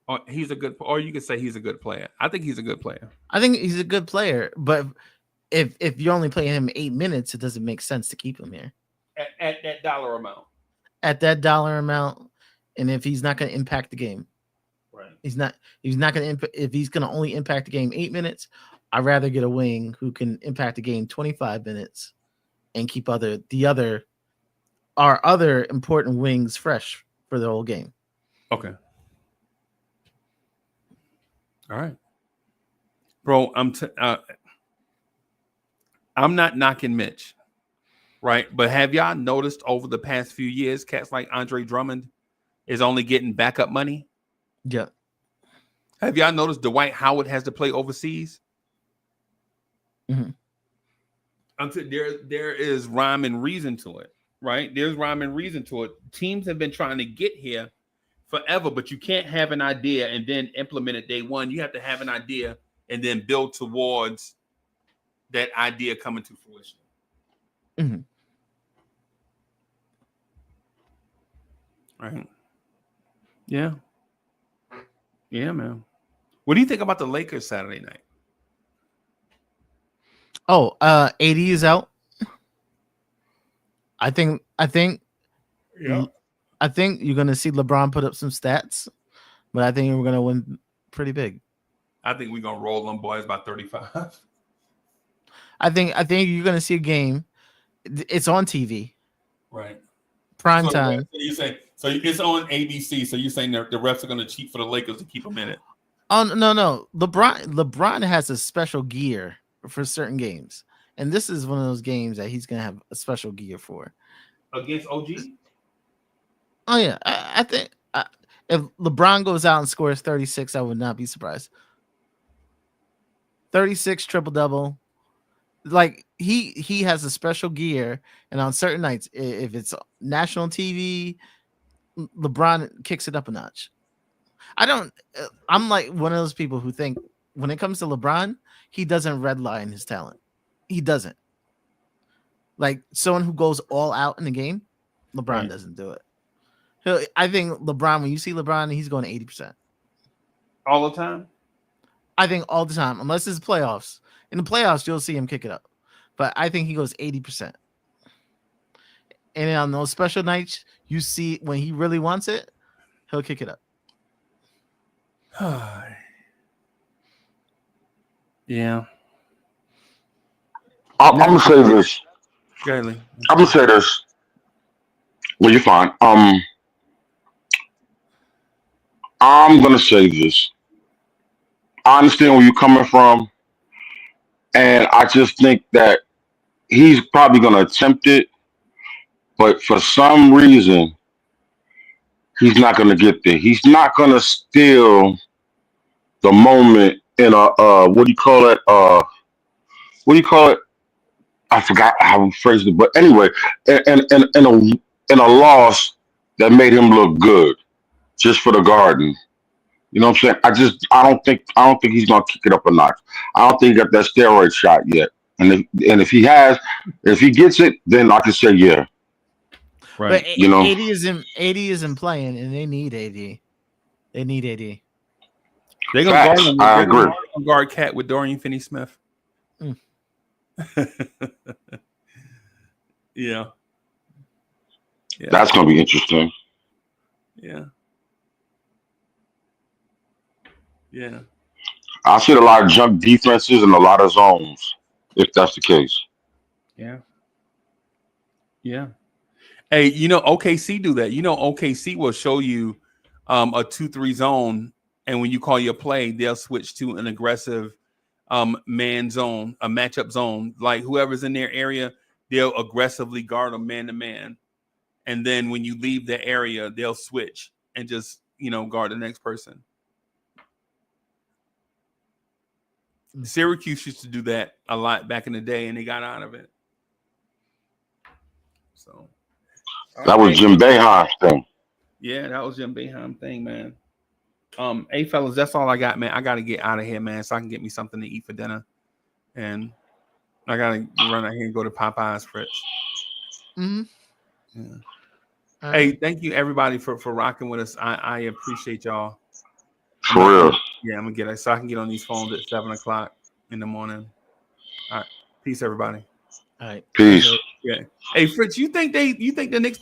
Or you could say he's a good player. I think he's a good player. I think he's a good player, but if you're only playing him 8 minutes, it doesn't make sense to keep him here At that dollar amount. At that dollar amount, and if he's not going to impact the game, right? He's not going to if he's going to only impact the game 8 minutes. I'd rather get a wing who can impact the game 25 minutes and keep our other important wings fresh for the whole game. Okay. All right, bro. I'm not knocking Mitch, right? But have y'all noticed over the past few years, cats like Andre Drummond is only getting backup money? Yeah. Have y'all noticed Dwight Howard has to play overseas? Mm-hmm. There is rhyme and reason to it, right? There's rhyme and reason to it. Teams have been trying to get here forever, but you can't have an idea and then implement it day one. You have to have an idea and then build towards that idea coming to fruition. Mm-hmm. Right. Yeah. Yeah, man. What do you think about the Lakers Saturday night? Oh, AD is out. I think Yeah. I think you're gonna see LeBron put up some stats, but I think we're gonna win pretty big. I think we're gonna roll them boys by 35. I think you're gonna see a game. It's on TV, Right? prime time. So you say it's on ABC. So you're saying the refs are gonna cheat for the Lakers to keep them in it? Oh no. LeBron has a special gear for certain games, and this is one of those games that he's gonna have a special gear for. Against OG? Oh yeah, I think if LeBron goes out and scores 36, I would not be surprised. 36 triple-double. Like he has a special gear, and on certain nights, if it's national TV, LeBron kicks it up a notch. I'm like one of those people who think when it comes to LeBron, he doesn't redline his talent. He doesn't. Like someone who goes all out in the game, LeBron doesn't do it. I think LeBron, when you see LeBron, he's going to 80%. All the time? I think all the time, unless it's playoffs. In the playoffs, you'll see him kick it up. But I think he goes 80%. And on those special nights, you see when he really wants it, he'll kick it up. Yeah. I'm gonna say this. Gary. I'm gonna say this. Well, you're fine. I'm gonna say this. I understand where you're coming from, and I just think that he's probably gonna attempt it, but for some reason, he's not gonna get there. He's not gonna steal the moment in a what do you call it? What do you call it? I forgot how we phrased it, but anyway, in a loss that made him look good, just for the Garden. You know what I'm saying? I don't think he's gonna kick it up a notch. I don't think he got that steroid shot yet. And if he gets it, then I can say yeah. Right. But You know, AD isn't playing, and they need AD. They need AD. They're gonna guard Facts. him. I They're agree. gonna guard Cat with Dorian Finney-Smith. Mm. Yeah. Yeah. That's gonna be interesting. Yeah. Yeah. I see a lot of jump defenses and a lot of zones, if that's the case. Yeah. Yeah. Hey, OKC do that. OKC will show you a 2-3 zone, and when you call your play, they'll switch to an aggressive man zone, a matchup zone. Like whoever's in their area, they'll aggressively guard them man to man. And then when you leave the area, they'll switch and just, guard the next person. Syracuse used to do that a lot back in the day, and they got out of it. So That was Jim Boeheim's thing. yeah, that was Jim Boeheim's thing, man. Hey fellas, that's all I got, man. I gotta get out of here, man, so I can get me something to eat for dinner. And I gotta run out here and go to Popeye's, Fritz. Mm-hmm. Yeah. Hey, thank you everybody for rocking with us. I appreciate y'all. For real. Yeah, I'm gonna get it so I can get on these phones at 7:00 in the morning. All right, peace, everybody. All right, Peace. Yeah. Hey, Fritz, you think the Knicks